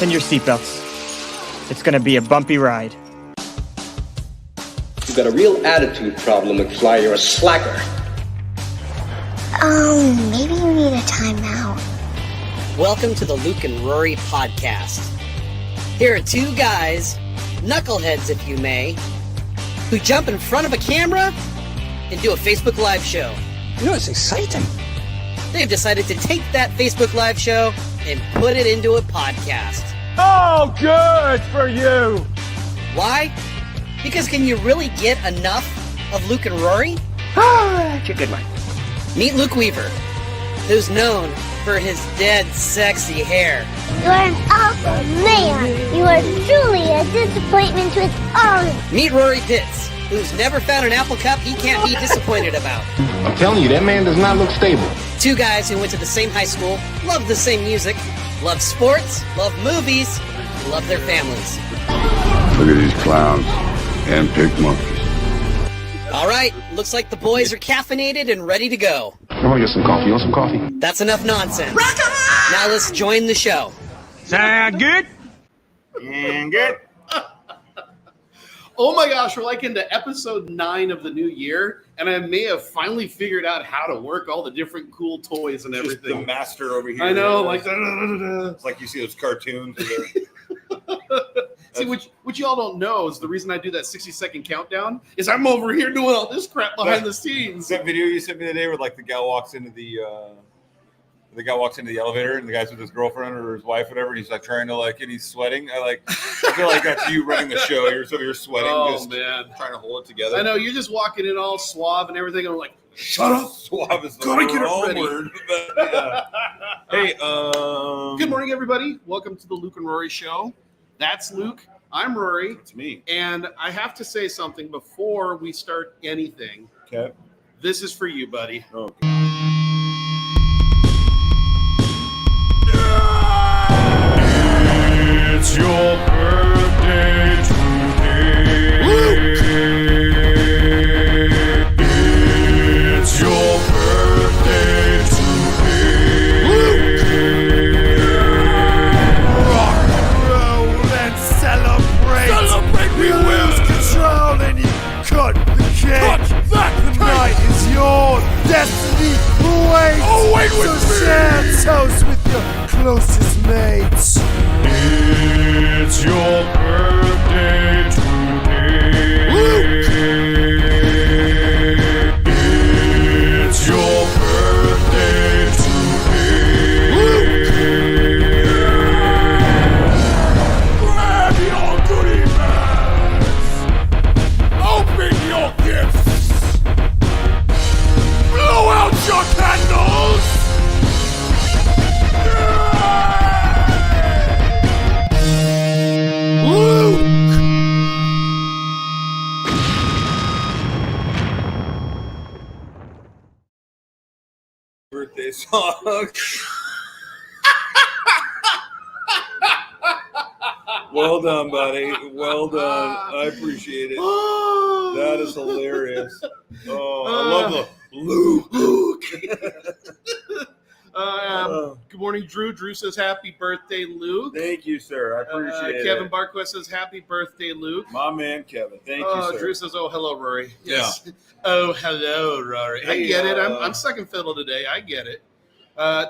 Fasten your seatbelts. It's going to be a bumpy ride. You've got a real attitude problem, McFly. You're a slacker. Maybe you need a timeout. Welcome to the Luke and Rory podcast. Here are two guys, knuckleheads if you may, who jump in front of a camera and do a Facebook Live show. You know, it's exciting. They've decided to take that Facebook Live show and put it into a podcast. Oh, good for you. Why? Because can you really get enough of Luke and Rory? That's a good one. Meet Luke Weaver, who's known for his dead sexy hair. You are an awful man. You are truly a disappointment to us all. Meet Rory Pitts, who's never found an apple cup he can't be disappointed about. I'm telling you, that man does not look stable. Two guys who went to the same high school, love the same music, love sports, love movies, and love their families. Look at these clowns. Hand-picked monkeys. All right, looks like the boys are caffeinated and ready to go. I want to get some coffee. You want some coffee? That's enough nonsense. Now let's join the show. Sound good? And good. Oh my gosh, we're like into episode 9 of the new year, and I may have finally figured out how to work all the different cool toys and everything. Just the master over here. I know, like it's like you see those cartoons. See, what you all don't know is the reason I do that 60-second countdown is I'm over here doing all this crap behind the scenes. That video you sent me today where like the guy walks into the elevator and the guy's with his girlfriend or his wife, whatever, and he's like trying to and he's sweating. I feel like that's you running the show. You're sweating, man, trying to hold it together. I know, you're just walking in all suave and everything, and I'm like, shut up. Suave is the wrong ready. Word. But, yeah. Hey, good morning, everybody. Welcome to the Luke and Rory Show. That's Luke. I'm Rory. It's me. And I have to say something before we start anything. Okay. This is for you, buddy. Okay. It's your birthday today. Luke! It's your birthday today. Luke! Rock and roll and celebrate. Celebrate, we lose control and you cut the cake. Tonight is your destiny. Wait with me. Share toast with your closest mates. It's your birthday today. Luke! It's your birthday today. Luke! Grab your goodie bags. Open your gifts. Blow out your candles. Birthday song. Well done, buddy. Well done. I appreciate it. That is hilarious. Oh, I love the Luke. Good morning, Drew. Drew says happy birthday, Luke. Thank you, sir. I appreciate it. Kevin Barquist says happy birthday, Luke. My man, Kevin. Thank you, sir. Drew says, oh, hello, Rory. Yes. Yeah. Oh, hello, Rory. Hey, I get it. I'm second fiddle today. I get it.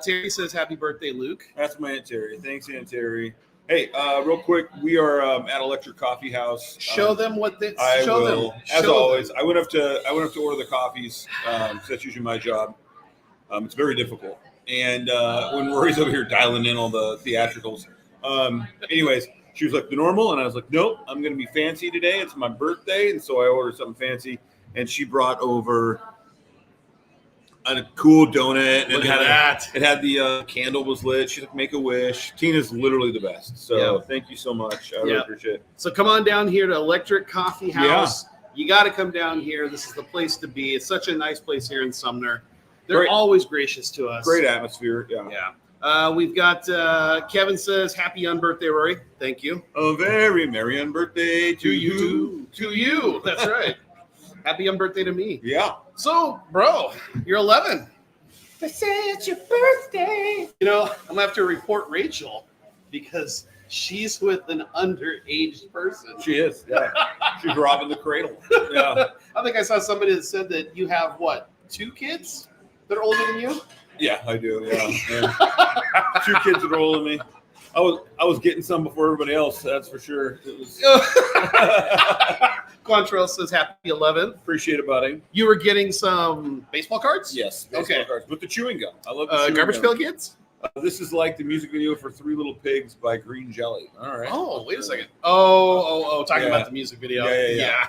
Terry says happy birthday, Luke. That's my Aunt Terry. Thanks, Aunt Terry. Hey, real quick, we are at Electric Coffee House. Show them what they. I show will. them. As Show always, them. I went up to order the coffees. That's usually my job. It's very difficult. And when Rory's over here dialing in all the theatricals, anyways, she was like the normal, and I was like, nope, I'm going to be fancy today. It's my birthday, and so I ordered something fancy. And she brought over a cool donut. And Look at that. It had the candle was lit. She's like, make a wish. Tina's literally the best. So Thank you so much. I really appreciate it. So come on down here to Electric Coffee House. You got to come down here. This is the place to be. It's such a nice place here in Sumner. They're always gracious to us. Great atmosphere. Yeah. We've got Kevin says, happy unbirthday, Rory. Thank you. A very merry unbirthday to you. To you. That's right. Happy unbirthday to me. Yeah. So, bro, you're 11. They say it's your birthday. You know, I'm going to have to report Rachel because She's with an underage person. She is. Yeah. She's robbing the cradle. Yeah. I think I saw somebody that said that you have, what, 2 kids that are older than you? Yeah, I do. Yeah. 2 kids that are older than me. I was getting some before everybody else. That's for sure. It was. Quantrell says happy 11th. Appreciate it, buddy. You were getting some baseball cards? Yes. Baseball cards with the chewing gum. I love the chewing Garbage gum. Pail Kids? This is like the music video for 3 Little Pigs by Green Jelly. All right. Oh, wait a second. Talking about the music video. Yeah.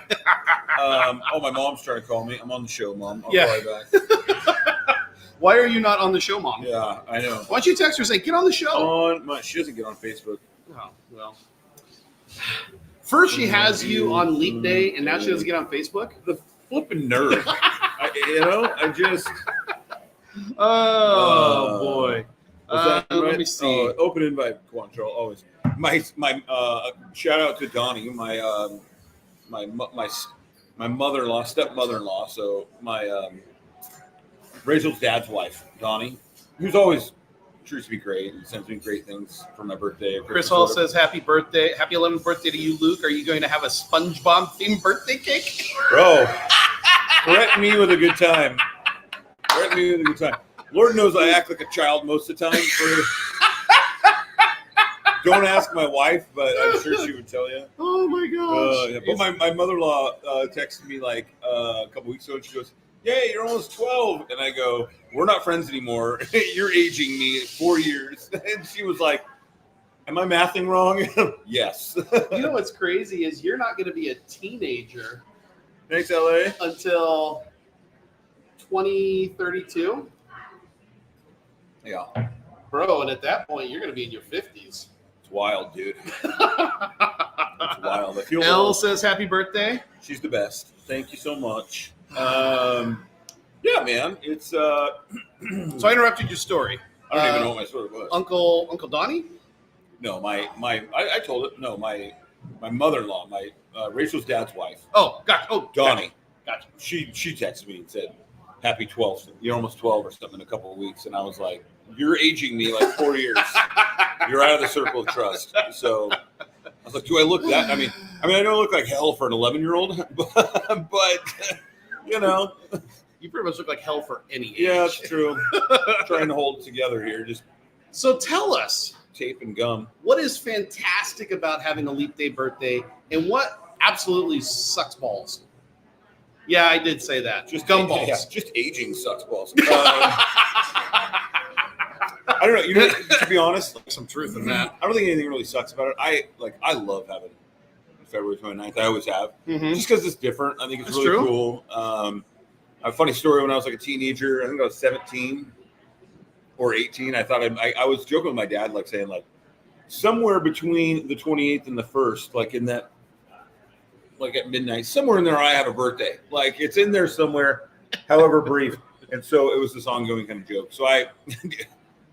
My mom's trying to call me. I'm on the show, Mom. I'll call you back. Why are you not on the show, Mom? Yeah, I know. Why don't you text her and say, get on the show? She doesn't get on Facebook. Oh, well. First she has you on Leap Day, and now she doesn't get on Facebook? The flipping nerve. I just... Oh, boy. Let me see. Open invite, Quantrell, always. My shout out to Donnie, my mother-in-law, stepmother-in-law. So my Rachel's dad's wife, Donnie, who's always treats me great and sends me great things for my birthday. Chris Hall says, happy birthday. Happy 11th birthday to you, Luke. Are you going to have a SpongeBob-themed birthday cake? Bro, threaten me with a good time. Lord knows I act like a child most of the time. Don't ask my wife, but I'm sure she would tell you. Oh, my gosh. But my mother-in-law texted me like a couple weeks ago, and she goes, "Yay, you're almost 12." And I go, "We're not friends anymore. You're aging me 4 years." And she was like, "Am I mathing wrong?" Yes. You know what's crazy is you're not going to be a teenager. Thanks, LA. Until 2032. Yeah. Bro, and at that point, you're going to be in your 50s. It's wild, dude. It's wild. I feel Elle old. says, happy birthday. She's the best. Thank you so much. Yeah, man. It's So I interrupted your story. I don't even know what my story was. Uncle Donnie? No, I told it. No, my mother-in-law, my Rachel's dad's wife. Oh, gotcha. Oh, Donnie. Gotcha. She texted me and said, "Happy 12th. You're almost 12 or something in a couple of weeks." And I was like, "You're aging me like 4 years. You're out of the circle of trust." So I was like, "Do I look that? I mean, I don't look like hell for an 11-year-old, but you know." You pretty much look like hell for any age. Yeah, it's true. Trying to hold it together here. Just So tell us, tape and gum. what is fantastic about having a Leap Day birthday and what absolutely sucks balls? Yeah, I did say that. Just gumballs. Yeah, just aging sucks balls. I don't know. You know, to be honest, Some truth in that. I don't think anything really sucks about it. I love having February 29th. I always have. Mm-hmm. Just because it's different. I think it's That's really true. cool. A funny story, when I was like a teenager, I think I was 17 or 18. I thought I was joking with my dad, like saying like somewhere between the 28th and the 1st, like in that, like at midnight, somewhere in there, I have a birthday. Like it's in there somewhere, however brief. And so it was this ongoing kind of joke. So I'm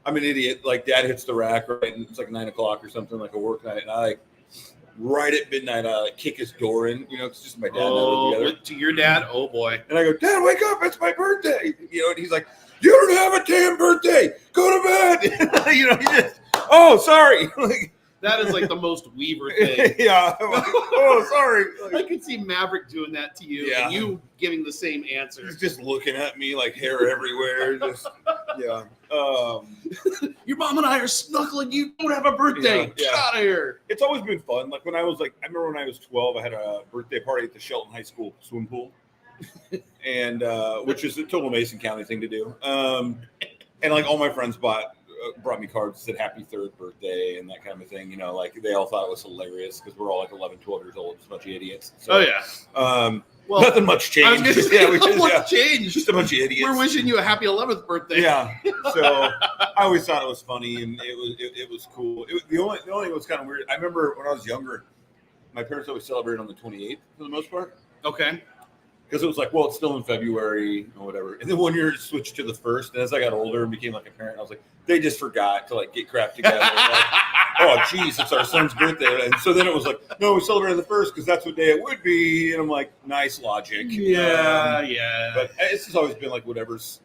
an idiot. Like Dad hits the rack, right? And it's like 9 o'clock or something, like a work night. And I like right at midnight, I like kick his door in, you know, it's just my dad and I live together. To your dad? Oh, boy. And I go, "Dad, wake up. It's my birthday." You know, and he's like, "You don't have a damn birthday. Go to bed." You know, he just, "Oh, sorry." Like, That is like the most Weaver thing. yeah. I'm like, "Oh, sorry." I Like, could see Maverick doing that to you Yeah. and you giving the same answer. he's just looking at me like hair everywhere. Just, yeah. Your mom and I are snuggling. You don't have a birthday. Yeah, Get yeah. out of here. It's always been fun. Like when I was like, I remember when I was 12, I had a birthday party at the Shelton High School swim pool, and which is a total Mason County thing to do. And like all my friends brought me cards that said happy 3rd birthday and that kind of thing. You know, like they all thought it was hilarious because we're all like 11, 12 years old, just a bunch of idiots. So, Oh, yeah. Well, nothing much I was changed. gonna say, We just, what changed? just a bunch of idiots. We're wishing you a happy 11th birthday. Yeah. So I always thought it was funny and it was cool. The only thing that was kind of weird. I remember when I was younger, my parents always celebrated on the 28th for the most part. Okay. Because it was like, well, it's still in February or whatever. And then one year it switched to the 1st. And as I got older and became like a parent, I was like, they just forgot to like get crap together. Like, oh, geez, it's our son's birthday. And so then it was like, no, we celebrate on the 1st because that's what day it would be. And I'm like, nice logic. Yeah. But it's just always been like whatever's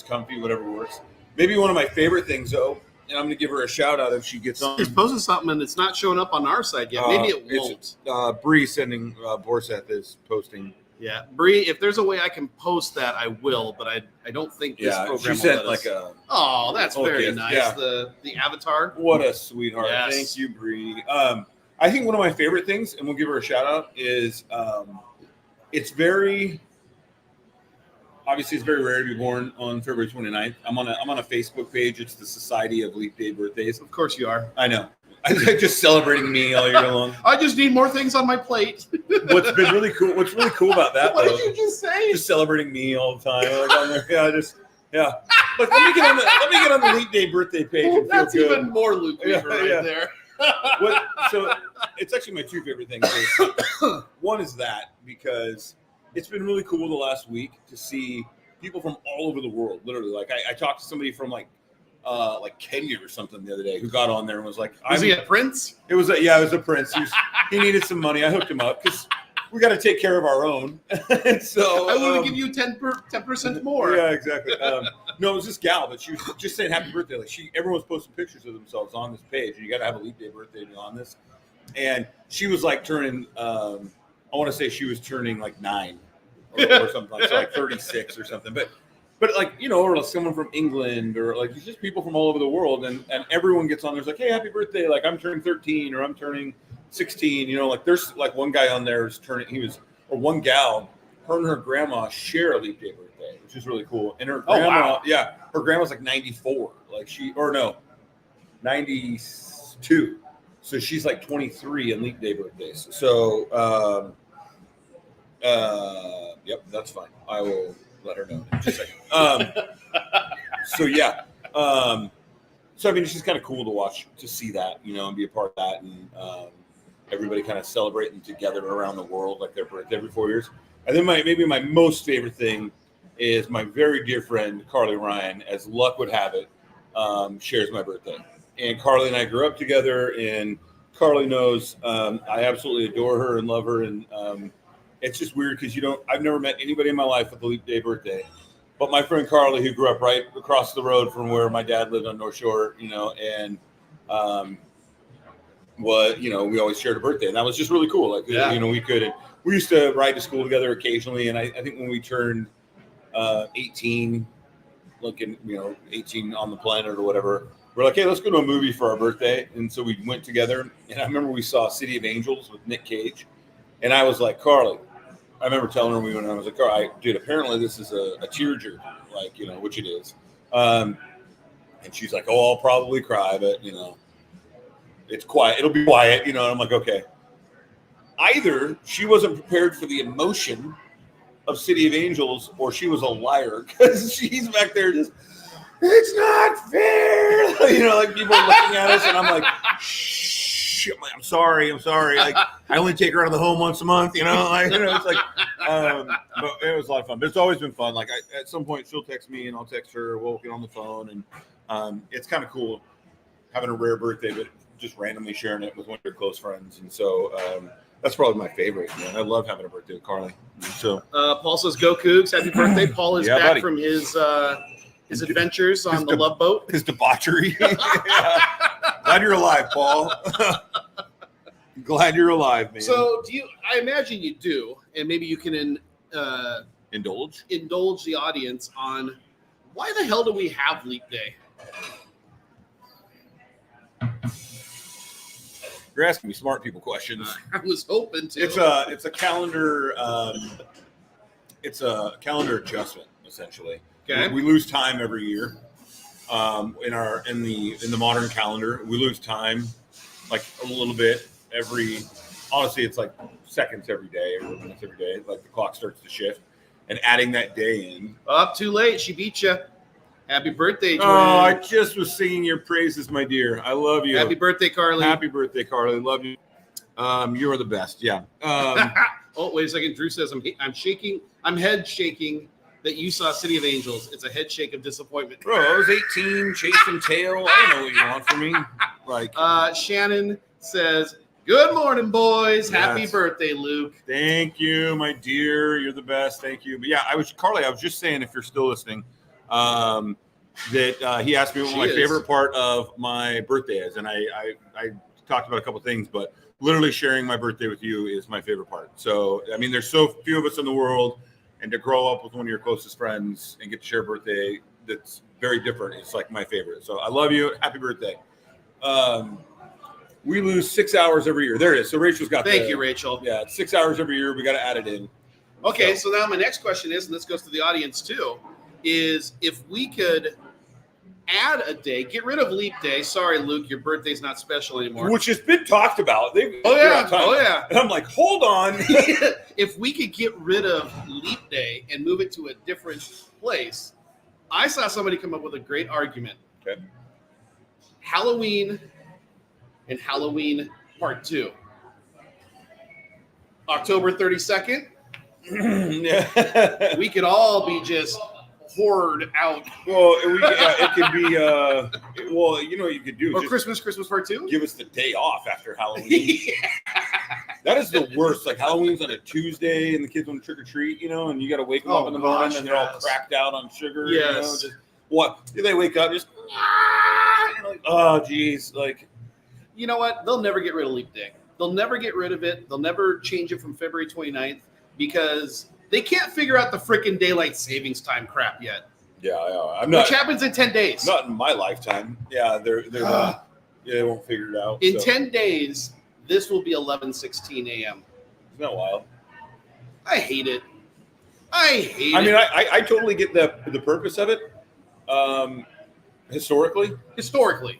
comfy, whatever works. Maybe one of my favorite things, though, and I'm going to give her a shout out if she gets on. She's posted something and it's not showing up on our side yet. Maybe it won't. Bree sending Borseth is posting. Yeah, Bree, if there's a way I can post that, I will, but I don't think this program she will sent let us. like a. Oh, that's very gift. nice. Yeah. The avatar. What a sweetheart! Yes. Thank you, Bree. I think one of my favorite things, and we'll give her a shout out, is it's very. Obviously, it's very rare to be born on February 29th. I'm on a Facebook page. It's the Society of Leap Day Birthdays. Of course you are. I know. I'm just celebrating me all year long. I just need more things on my plate. What's really cool about that? What though, did you just say? Just celebrating me all the time. Like on there. Yeah. Look, let me get on the Leap Day birthday page. And That's feel good. even more Luke Weaver there. So it's actually my two favorite things. One is that because it's been really cool the last week to see people from all over the world. Literally, like I talked to somebody from like Kenya or something the other day who got on there and was like, Was he a prince? It was a prince. He needed some money. I hooked him up because we got to take care of our own. And so I want to give you 10% more. Yeah, exactly. No, it was this gal, but she was just saying happy birthday. Like everyone's posting pictures of themselves on this page, and you got to have a Leap Day birthday to be on this. And she was like turning, I want to say she was turning like 9 or something like 36 or something. But like, or like someone from England or like it's just people from all over the world, and everyone gets on there's like, hey, happy birthday, like I'm turning 13 or I'm turning 16, like there's like one guy on there one gal, her and her grandma share a Leap Day birthday, which is really cool. And her grandma, her grandma's like 94, like 92. So she's like 23 in Leap Day birthdays. So, yep, that's fine. I will let her know in just a second. So I mean, it's just kind of cool to watch, to see that, and be a part of that, and everybody kind of celebrating together around the world, like their birthday every 4 years. And then maybe my most favorite thing is my very dear friend Carly Ryan, as luck would have it, shares my birthday. And Carly and I grew up together, and Carly knows I absolutely adore her and love her, and it's just weird because I've never met anybody in my life with a Leap Day birthday, but my friend Carly, who grew up right across the road from where my dad lived on North Shore, and we always shared a birthday, and that was just really cool. Like, we used to ride to school together occasionally, and I think when we turned 18, looking 18 on the planet or whatever, we're like, hey, let's go to a movie for our birthday, and so we went together. And I remember we saw City of Angels with Nick Cage, and I was like, Carly. I remember telling her we went. I was like, "All right, dude. Apparently, this is a tearjerker, like which it is." And she's like, "Oh, I'll probably cry, but it's quiet. It'll be quiet, And I'm like, "Okay." Either she wasn't prepared for the emotion of City of Angels, or she was a liar because she's back there just, it's not fair, like people are looking at us, and I'm like, shh. I'm sorry. Like I only take her out of the home once a month, it's like, but it was a lot of fun. But it's always been fun. Like at some point she'll text me and I'll text her. We'll get on the phone, and it's kind of cool having a rare birthday, but just randomly sharing it with one of your close friends. And so that's probably my favorite. Man, I love having a birthday with Carly. So Paul says, "Go Cougs! Happy birthday!" Paul is back from his adventures on the Love Boat. His debauchery. Glad you're alive, Paul. Glad you're alive, man. So I imagine you do, and maybe you can indulge the audience on why the hell do we have Leap Day? You're asking me smart people questions. I was hoping to. It's a calendar. It's a calendar adjustment, essentially. Okay. We lose time every year. In the modern calendar, we lose time like a little bit honestly, it's like seconds every day or minutes every day. Like the clock starts to shift, and adding that day in. Up too late. She beat you. Happy birthday, twin. Oh, I just was singing your praises, my dear. I love you. Happy birthday, Carly. Happy birthday, Carly. Love you. You're the best. Yeah. Oh, wait a second. Drew says I'm shaking. I'm head shaking that you saw City of Angels. It's a head shake of disappointment. Bro, I was 18, chasing tail. I don't know what you want from me. Like Shannon says, "Good morning, boys. Yes. Happy birthday, Luke." Thank you, my dear. You're the best. Thank you. But yeah, Carly, I was just saying, if you're still listening, that he asked me what my favorite part of my birthday is, and I talked about a couple things, but literally sharing my birthday with you is my favorite part. So, I mean, there's so few of us in the world, and to grow up with one of your closest friends and get to share a birthday that's very different, it's like my favorite. So I love you. Happy birthday. We lose 6 hours every year. There it is. So Rachel's got Thank you, Rachel. Yeah, 6 hours every year. We got to add it in. Okay, so now my next question is, and this goes to the audience too, is if we could add a day, get rid of leap day. Sorry, Luke, your birthday's not special anymore. Which has been talked about. Oh yeah. And I'm like, hold on. If we could get rid of leap day and move it to a different place, I saw somebody come up with a great argument. Okay. Halloween and Halloween Part 2. October 32nd. Yeah. We could all be just poured out. Well, it could be, well, you know what you could do. Or Christmas Part 2? Give us the day off after Halloween. That is the worst. Like Halloween's on a Tuesday and the kids want to trick or treat, you know, and you got to wake them up in the morning and they're all cracked out on sugar. Yes. You know, just, what? Do they wake up just, like, oh, geez. Like, you know what? They'll never get rid of leap day. They'll never get rid of it. They'll never change it from February 29th because they can't figure out the freaking daylight savings time crap yet. Yeah, which happens in 10 days. Not in my lifetime. Yeah, they're not. Yeah, they won't figure it out. In 10 days, this will be 11:16 a.m. Isn't that wild? I hate it. I mean, I totally get the purpose of it. Historically,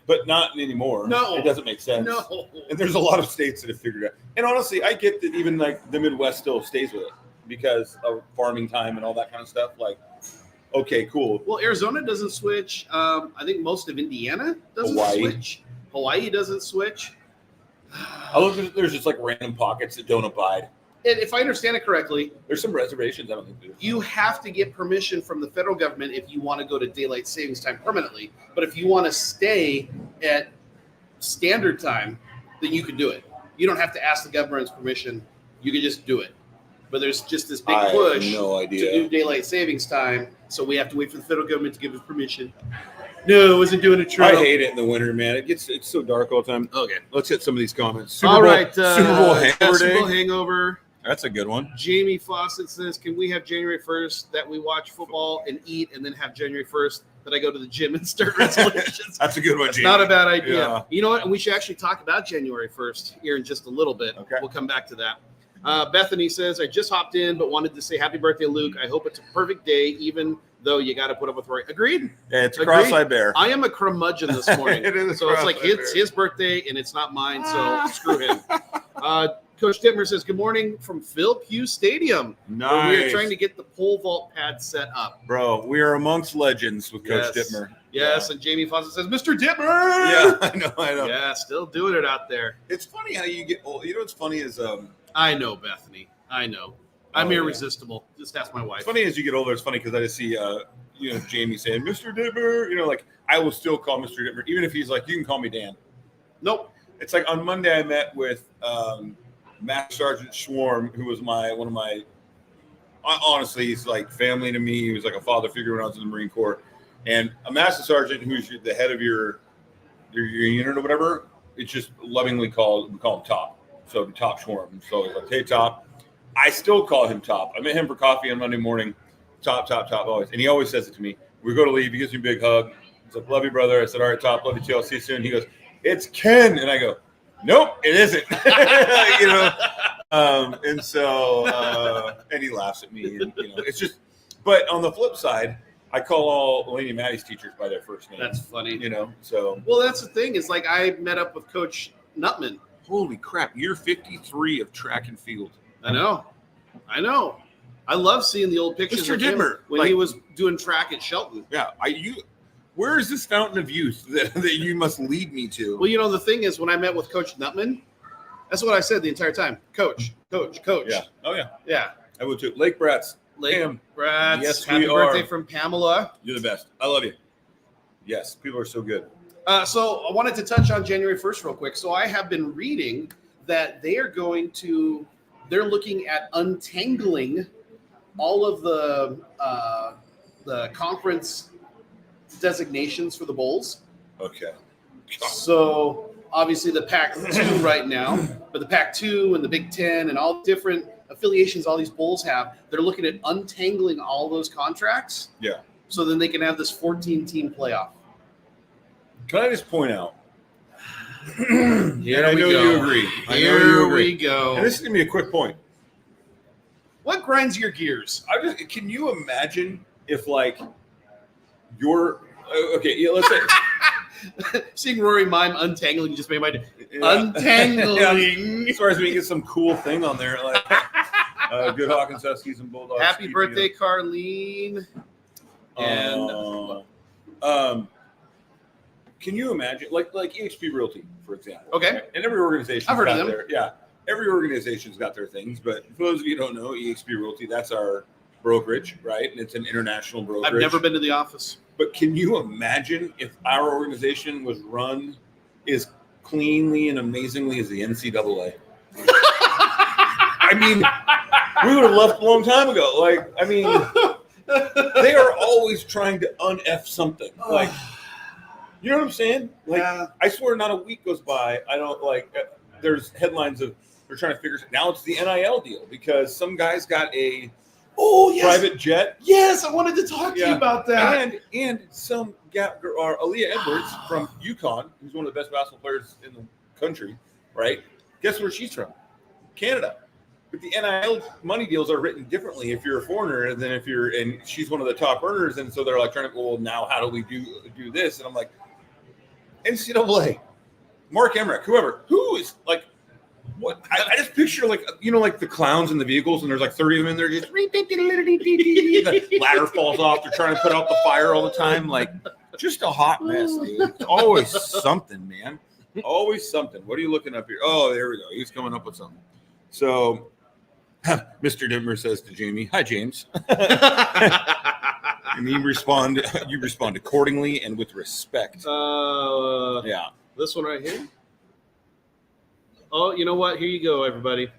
but not anymore. No, it doesn't make sense. No, and there's a lot of states that have figured it out. And honestly, I get that even like the Midwest still stays with it because of farming time and all that kind of stuff. Like, okay, cool. Well, Arizona doesn't switch. I think most of Indiana doesn't switch. Hawaii doesn't switch. I look at there's just like random pockets that don't abide. And if I understand it correctly, there's some reservations. I don't think there's. You have to get permission from the federal government if you want to go to daylight savings time permanently. But if you want to stay at standard time, then you can do it. You don't have to ask the government's permission. You can just do it. But there's just this big push to do daylight savings time, so we have to wait for the federal government to give us permission. No, wasn't doing it true. I hate it in the winter, man. It's so dark all the time. Okay, let's hit some of these comments. Super Bowl hangover. Super Bowl hangover. That's a good one. Jamie Fawcett says, can we have January 1st that we watch football and eat, and then have January 1st that I go to the gym and start resolutions? That's a good one, Jamie. Not a bad idea. Yeah. You know what? And we should actually talk about January 1st here in just a little bit. Okay. We'll come back to that. Bethany says, I just hopped in, but wanted to say happy birthday, Luke. I hope it's a perfect day, even though you got to put up with Rory. Agreed? Yeah, it's a cross-eyed bear. I am a curmudgeon this morning. It is so it's like it's his birthday, and it's not mine, so screw him. Coach Dittmer says, good morning from Phil Pugh Stadium. Nice. We are trying to get the pole vault pad set up. Bro, we are amongst legends with Coach Dittmer. Yes, and Jamie Fawcett says, Mr. Dittmer! Yeah, I know. Yeah, still doing it out there. It's funny how you get old. You know what's funny is... I know, Bethany. I know. I'm irresistible. Just ask my wife. It's funny as you get older. It's funny because I just see, Jamie saying, Mr. Dittmer. You know, like, I will still call Mr. Dittmer, even if he's like, you can call me Dan. Nope. It's like on Monday I met with... Master Sergeant Schwarm, who was one of my, honestly, he's like family to me. He was like a father figure when I was in the Marine Corps. And a Master Sergeant who's the head of your unit or whatever, it's just lovingly called, we call him Top. So Top Schwarm. So he's like, hey, Top. I still call him Top. I met him for coffee on Monday morning. Top, always. And he always says it to me. We go to leave. He gives me a big hug. He's like, love you, brother. I said, all right, Top, love you too. I'll see you soon. He goes, it's Ken. And I go, nope, it isn't. And so, and he laughs at me, and it's just. But on the flip side, I call all Lady Maddie's teachers by their first name. That's funny, So. Well, that's the thing. Is like I met up with Coach Nutman. Holy crap! You're 53 of track and field. I know. I love seeing the old pictures Mr. of him Dittmer, when he was doing track at Shelton. Yeah, where is this fountain of youth that you must lead me to? Well, the thing is, when I met with Coach Nutman, that's what I said the entire time. Coach. Yeah. Oh, yeah. Yeah. I would too. Lake Bratz. Bratz. Yes, happy we birthday are. from Pamela. You're the best. I love you. Yes, people are so good. So I wanted to touch on January 1st real quick. So I have been reading that they're looking at untangling all of the conference designations for the bowls. Okay. So obviously the Pac-2 right now, but the Pac-2 and the Big Ten and all different affiliations all these bowls have, they're looking at untangling all those contracts. Yeah. So then they can have this 14-team playoff. Can I just point out? Here I we know go. you agree. I know you Here agree. we go. And this is gonna be a quick point. What grinds your gears? Can you imagine if like you're okay? Yeah, let's say seeing Rory mime untangling just made my day. Untangling. As far as we get some cool thing on there, like good Hawkins Huskies and Bulldogs. Happy birthday, Carlene. And can you imagine like EXP Realty, for example? Okay. And every organization I've heard of them. Every organization's got their things, but for those of you who don't know, EXP Realty, that's our brokerage, right? And it's an international brokerage. I've never been to the office. But can you imagine if our organization was run as cleanly and amazingly as the NCAA? I mean, we would have left a long time ago. Like, I mean, they are always trying to un-F something. Like, you know what I'm saying? Like, Yeah. I swear not a week goes by. I don't like, there's headlines of they're trying to figure now it's the NIL deal because some guy's got a private jet. Yes, I wanted to talk to you about that. And some Aaliyah Edwards from UConn, who's one of the best basketball players in the country, right? Guess where she's from? Canada. But the NIL money deals are written differently if you're a foreigner than if you're, and she's one of the top earners, and so they're like trying to, well, now how do we do this? And I'm like, NCAA, Mark Emmerick, who is like, what? I just picture like, like the clowns in the vehicles, and there's like 30 of them in there, just the ladder falls off. They're trying to put out the fire all the time. Like, just a hot mess, dude. It's always something, man. Always something. What are you looking up here? Oh, there we go. He's coming up with something. So, Mr. Dimmer says to Jamie, "Hi, James." And you respond accordingly and with respect. Yeah. This one right here. Oh, you know what? Here you go, everybody.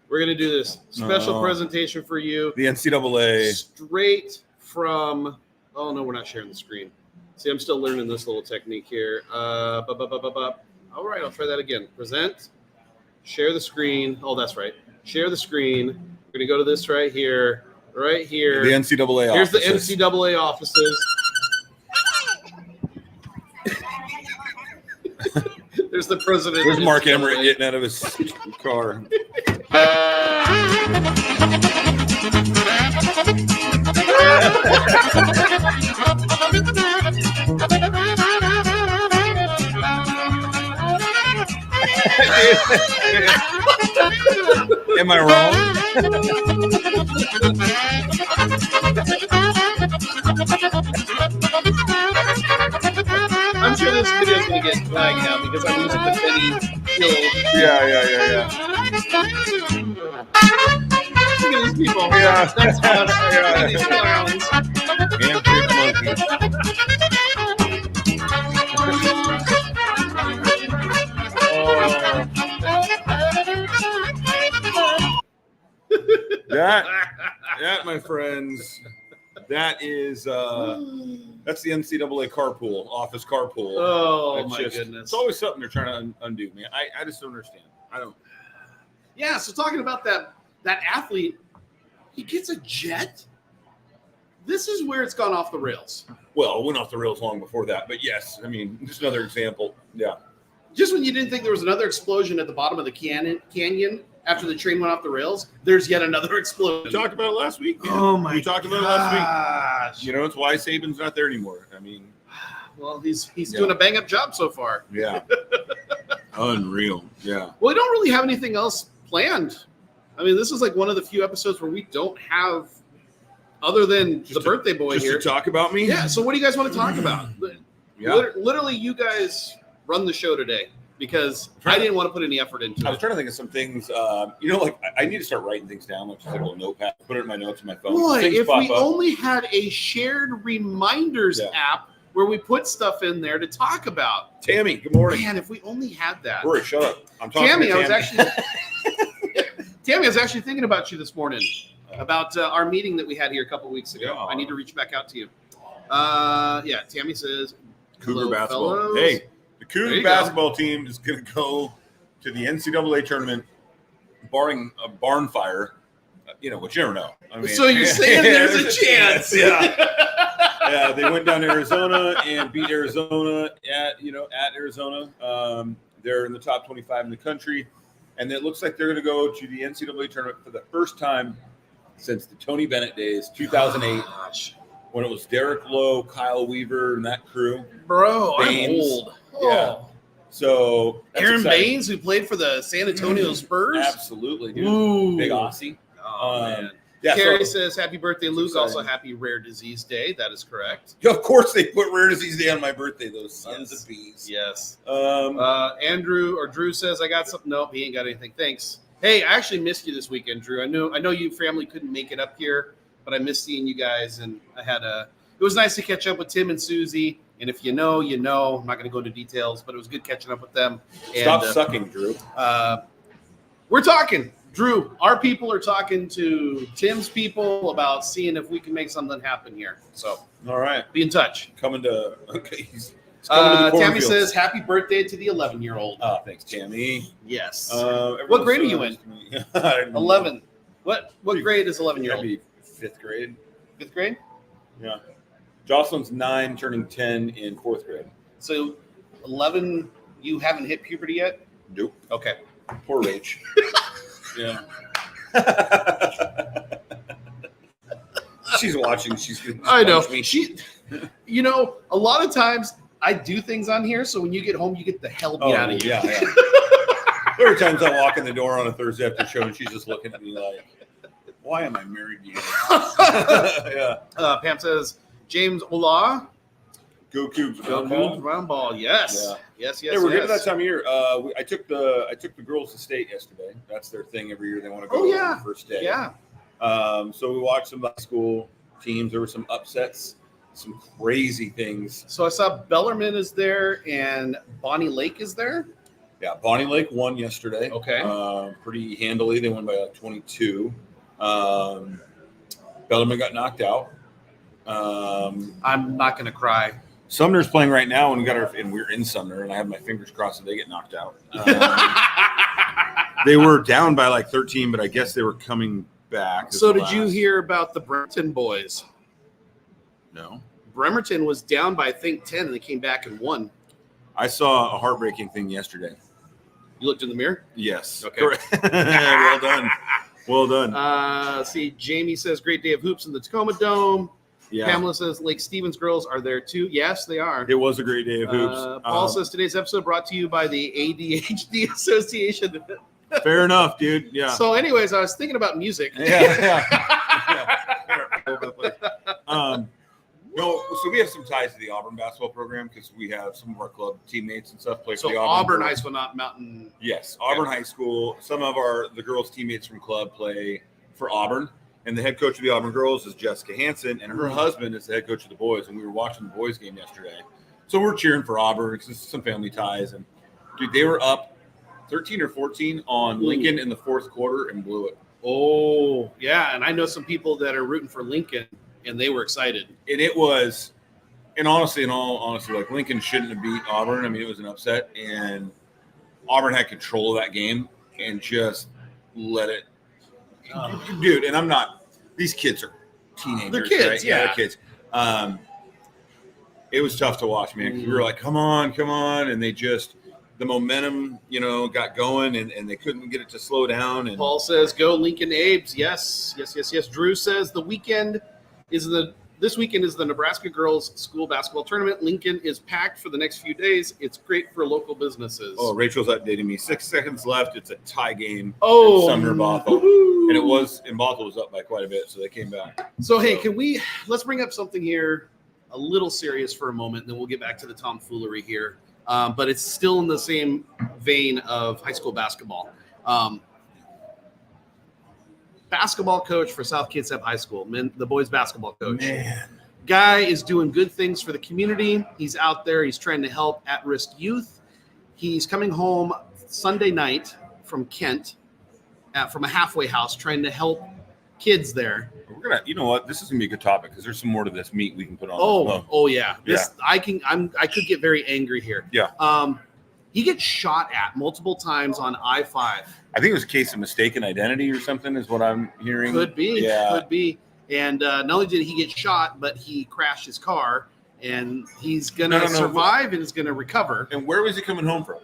We're going to do this special presentation for you. The NCAA. Straight from, oh, no, we're not sharing the screen. See, I'm still learning this little technique here. All right, I'll try that again. Present, share the screen. Oh, that's right. Share the screen. We're going to go to this right here. Right here. The NCAA offices. Here's the NCAA offices. There's the president. There's Mark Emmerick getting out of his car. Am I wrong? I'm sure this video is going to get flagged now because I'm using the Benny Hill. Yeah. Look at these people. Yeah. That's fun. Look at these That, my friends, that is that's the NCAA carpool, office carpool. Oh, That's my goodness. It's always something they're trying to undo, man. I just don't understand. I don't. Yeah, so talking about that athlete, he gets a jet. This is where it's gone off the rails. Well, it went off the rails long before that, but yes, I mean, just another example. Yeah. Just when you didn't think there was another explosion at the bottom of the canyon after the train went off the rails, there's yet another explosion. We talked about it last week, man. Oh, my We talked about it last week. You know, it's why Saban's not there anymore. I mean, well, he's doing a bang-up job so far. yeah. Unreal. Yeah. Well, we don't really have anything else planned. I mean, this is like one of the few episodes where we don't have, other than the birthday boy Just here. to talk about me? Yeah, so what do you guys want to talk about? Yeah. Literally, you guys run the show today because I didn't want to put any effort into I was it. trying to think of some things. Like I need to start writing things down, like just like a little notepad, put it in my notes on my phone. Boy, Things if pop we up. only had a shared reminders app where we put stuff in there to talk about. Tammy, good morning. Man, if we only had that. Rory, shut up. I'm talking Tammy, to I was Tammy. Tammy, I was actually thinking about you this morning, about our meeting that we had here a couple weeks ago. Yeah. I need to reach back out to you. Yeah, Tammy says Cougar hello, basketball. fellows. Hey, the There Cougar you basketball team is going to go to the NCAA tournament, barring a barn fire. Which you never know. I mean, So you're saying there's a chance? Yeah. Yeah, they went down to Arizona and beat Arizona at Arizona. They're in the top 25 in the country, and it looks like they're going to go to the NCAA tournament for the first time since the Tony Bennett days, 2008, when it was Derek Lowe, Kyle Weaver, and that crew. Bro, Baines. I'm old. Yeah. So Aaron exciting. Baines, who played for the San Antonio Spurs. Absolutely, dude. Ooh. Big Aussie. Oh, man. Yeah, Carrie so- says, happy birthday, Luke. exciting. Also, happy Rare Disease Day. That is correct. Of course, they put Rare Disease Day on my birthday. Those sons of bees. Yes. Drew says, I got something. Nope, he ain't got anything. Thanks. Hey, I actually missed you this weekend, Drew. I know you family couldn't make it up here, but I missed seeing you guys, and it was nice to catch up with Tim and Susie. And if you know, you know. I'm not going to go into details, but it was good catching up with them. Stop sucking, Drew. We're talking. Drew, our people are talking to Tim's people about seeing if we can make something happen here. So, all right, be in touch. Coming to he's coming to the Tammy cornfields. says, "Happy birthday to the 11-year-old." Oh, thanks, Tammy. Yes. What grade are you in? 11. What grade is 11-year-old? Maybe 5th grade. 5th grade? Yeah. Jocelyn's 9, turning 10 in 4th grade. So 11, you haven't hit puberty yet? Nope. Okay. Poor Rach. Yeah. She's watching. She's gonna I know. punch me. A lot of times I do things on here, so when you get home, you get the hell beat out of you. Yeah. There are times I walk in the door on a Thursday after show, and she's just looking at me like, "Why am I married to you?" Yeah. Pam says, James Ola. Go Cougs, Go Cougs, round ball. Yes. Yeah. Yes. Hey, we're getting to that time of year. I took the girls to state yesterday. That's their thing every year. They want to go on the first day. Yeah. So we watched some high school teams. There were some upsets, some crazy things. So I saw Bellarmine is there and Bonnie Lake is there. Yeah, Bonnie Lake won yesterday. Okay. Pretty handily. They won by like 22. Bellarmine got knocked out. I'm not going to cry. Sumner's playing right now, and we're in Sumner, and I have my fingers crossed that they get knocked out. They were down by like 13, but I guess they were coming back. So did you hear about the Bremerton boys? No. Bremerton was down by, I think, 10, and they came back and won. I saw a heartbreaking thing yesterday. You looked in the mirror? Yes. Okay. Well done. Well done. See, Jamie says, great day of hoops in the Tacoma Dome. Yeah. Pamela says, Lake Stevens girls are there too. Yes, they are. It was a great day of hoops. Paul says, today's episode brought to you by the ADHD Association. Fair enough, dude. Yeah. So anyways, I was thinking about music. Yeah. No, so we have some ties to the Auburn basketball program because we have some of our club teammates and stuff play for the Auburn girls. High School, not Mountain. Yes, Auburn High School. Some of the girls' teammates from club play for Auburn, and the head coach of the Auburn girls is Jessica Hansen, and her husband is the head coach of the boys. And we were watching the boys' game yesterday, so we're cheering for Auburn because there's some family ties. And dude, they were up 13 or 14 on Lincoln in the 4th quarter and blew it. Oh, yeah, and I know some people that are rooting for Lincoln, and they were excited. And it was, and honestly, in all honesty, like Lincoln shouldn't have beat Auburn. I mean, it was an upset, and Auburn had control of that game and just let it. Dude, and I'm not. These kids are teenagers. They're kids, right? yeah. They're kids. It was tough to watch, man. 'Cause we were like, come on, and they just. The momentum, got going, and they couldn't get it to slow down. And Paul says, "Go Lincoln Abes." Yes. Drew says this weekend is the Nebraska girls school basketball tournament. Lincoln is packed for the next few days. It's great for local businesses. Oh, Rachel's updating me. 6 seconds left. It's a tie game. Oh, Sumner Bothell, and Bothell was up by quite a bit, so they came back. So hey, let's bring up something here, a little serious for a moment, then we'll get back to the tomfoolery here. But it's still in the same vein of high school basketball. Basketball coach for South Kitsap High School, the boys basketball coach. Man. Guy is doing good things for the community. He's out there. He's trying to help at-risk youth. He's coming home Sunday night from Kent from a halfway house trying to help kids there. We're gonna, you know what? This is gonna be a good topic because there's some more to this meat we can put on. Oh yeah. I could get very angry here. Yeah. He gets shot at multiple times on I-5. I think it was a case of mistaken identity or something, is what I'm hearing. Could be. Yeah. Could be. And not only did he get shot, but he crashed his car, and he's gonna survive and is gonna recover. And where was he coming home from?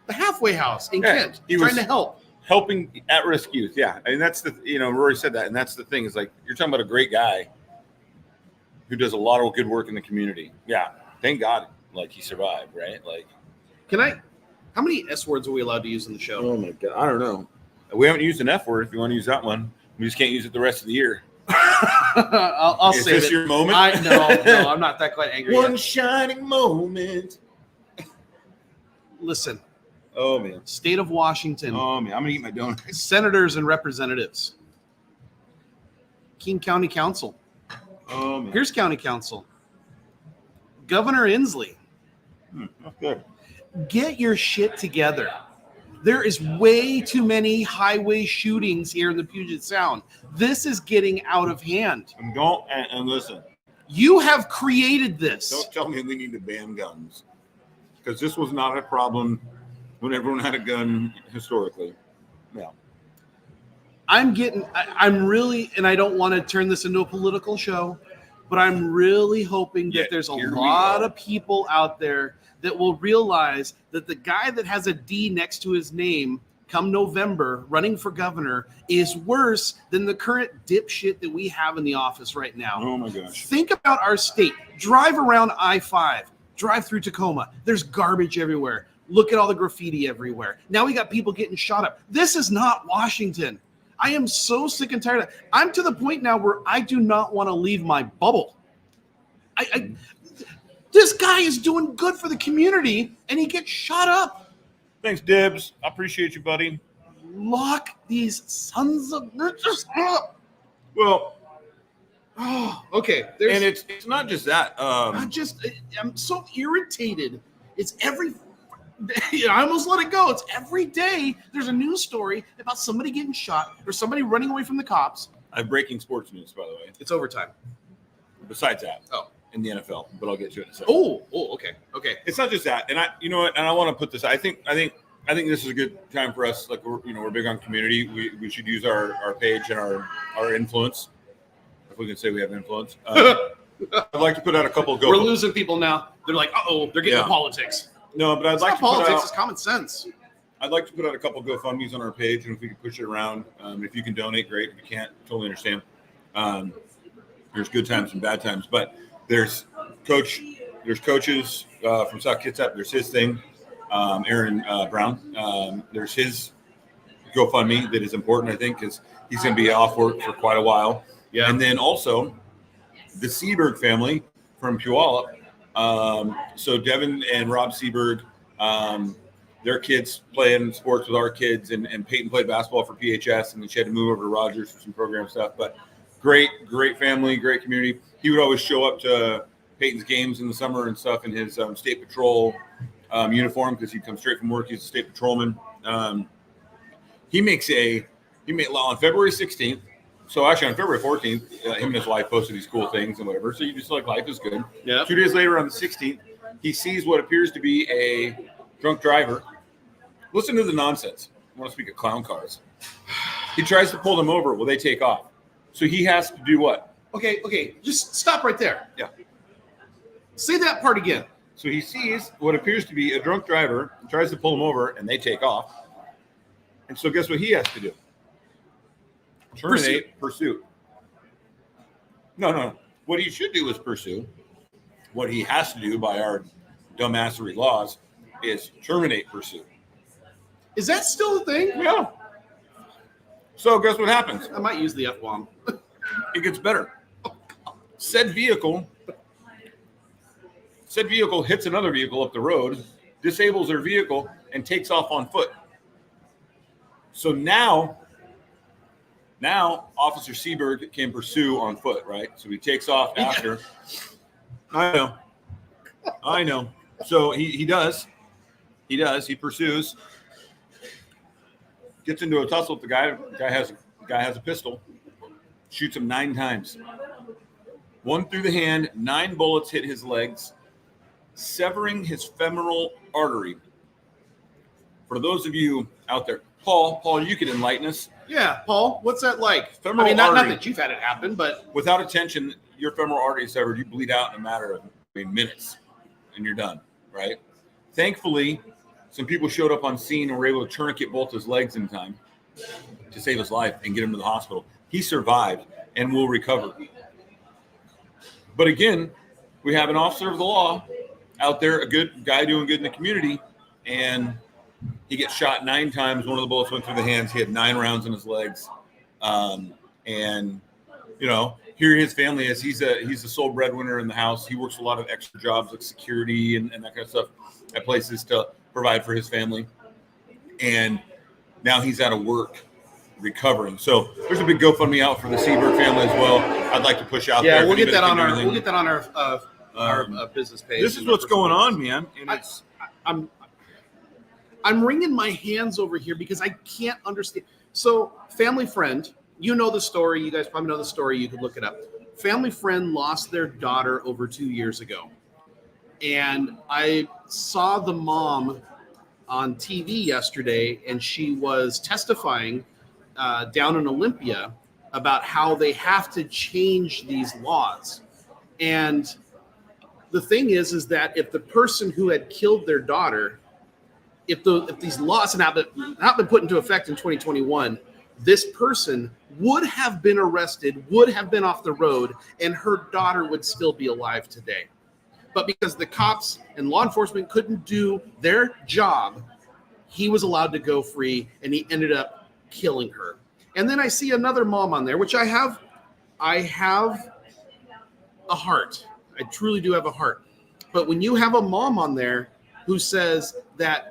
The halfway house in Kent. He trying was to help. Helping at-risk youth. Yeah. I mean, that's the, Rory said that, and that's the thing, is like, you're talking about a great guy who does a lot of good work in the community. Yeah. Thank God, like, he survived, right? Like, how many S words are we allowed to use in the show? oh my God, I don't know. We haven't used an F word. If you want to use that one, we just can't use it the rest of the year. I'll save it. Is this your moment? No, I'm not that quite angry. One shining moment. Listen. Oh man. State of Washington. Oh man, I'm gonna eat my donut. Senators and representatives. King County Council. Oh man. Pierce County Council. Governor Inslee. That's good. Get your shit together. There is way too many highway shootings here in the Puget Sound. This is getting out of hand. And listen. You have created this. Don't tell me we need to ban guns, because this was not a problem when everyone had a gun historically. No. I'm really, and I don't want to turn this into a political show, but I'm really hoping that there's a lot of people out there that will realize that the guy that has a D next to his name come November running for governor is worse than the current dipshit that we have in the office right now. Oh my gosh. Think about our state. Drive around I-5. Drive through Tacoma. There's garbage everywhere. Look at all the graffiti everywhere. Now we got people getting shot up. This is not Washington. I am so sick and tired of it. I'm to the point now where I do not want to leave my bubble. This guy is doing good for the community, and he gets shot up. Thanks, Dibs. I appreciate you, buddy. Lock these sons of bitches up. Well, okay. And it's not just that. I'm so irritated. It's every day. I almost let it go. It's every day there's a news story about somebody getting shot or somebody running away from the cops. I have breaking sports news, by the way. It's overtime. Besides that. Oh. In the NFL, but I'll get to it in a second. Okay. It's not just that, and I want to put this. I think this is a good time for us. Like we're big on community. We should use our page and our influence, if we can say we have influence. I'd like to put out a couple of We're losing people now. They're like, they're getting politics. No, but I'd like to politics. It's common sense. I'd like to put out a couple of GoFundMe's on our page, and if we can push it around, if you can donate, great. If you can't, totally understand. There's good times and bad times, but there's coaches from South Kitsap. There's his thing, Aaron Brown. There's his GoFundMe that is important, I think, because he's going to be off work for quite a while. Yeah. And then also the Seberg family from Puyallup. So Devin and Rob Seberg, their kids playing sports with our kids, and Peyton played basketball for PHS, and then she had to move over to Rogers for some program stuff. But great family, great community. He would always show up to Peyton's games in the summer and stuff in his state patrol uniform, because he'd come straight from work. He's a state patrolman. He made on February 16th. So actually on February 14th, him and his wife posted these cool things and whatever. So you just like, life is good. Yeah. 2 days later on the 16th, he sees what appears to be a drunk driver. Listen to the nonsense. I want to speak of clown cars. He tries to pull them over. Well, they take off. So he has to do what? Okay. Just stop right there. Yeah. Say that part again. So he sees what appears to be a drunk driver, tries to pull him over, and they take off. And so guess what he has to do? Terminate pursuit. No. What he should do is pursue. What he has to do by our dumbassery laws is terminate pursuit. Is that still a thing? Yeah. So guess what happens? I might use the F-bomb. It gets better. Said vehicle hits another vehicle up the road, disables their vehicle, and takes off on foot. So now Officer Seberg can pursue on foot, right? So he takes off after. I know. So he does. He pursues. Gets into a tussle with the guy. The guy has a pistol. shoots him 9 times. 1 through the hand, 9 bullets hit his legs, severing his femoral artery. For those of you out there, Paul, you could enlighten us. Yeah, Paul, what's that like? Femoral I mean, not artery. that you've had it happen, but Without attention, your femoral artery is severed. You bleed out in a matter of minutes, and you're done, right? Thankfully, some people showed up on scene and were able to tourniquet both his legs in time to save his life and get him to the hospital. He survived and will recover. But again, we have an officer of the law out there, a good guy doing good in the community, and he gets shot 9 times. One of the bullets went through the hands. He had 9 rounds in his legs. And, you know, here his family is. He's the sole breadwinner in the house. He works a lot of extra jobs like security and that kind of stuff at places to provide for his family. And now he's out of work recovering. So there's a big GoFundMe out for the Seabird family as well. I'd like to push out there. Yeah, we'll get that on our business page. This is what's going on, man. And I'm wringing my hands over here because I can't understand. So, family friend, you know the story. You guys probably know the story. You could look it up. Family friend lost their daughter over 2 years ago. And I saw the mom on TV yesterday, and she was testifying down in Olympia about how they have to change these laws. And the thing is that if the person who had killed their daughter, if these laws had not been put into effect in 2021, this person would have been arrested, would have been off the road, and her daughter would still be alive today. But because the cops and law enforcement couldn't do their job, he was allowed to go free, and he ended up killing her. And then I see another mom on there, which I have a heart. I truly do have a heart. But when you have a mom on there who says that,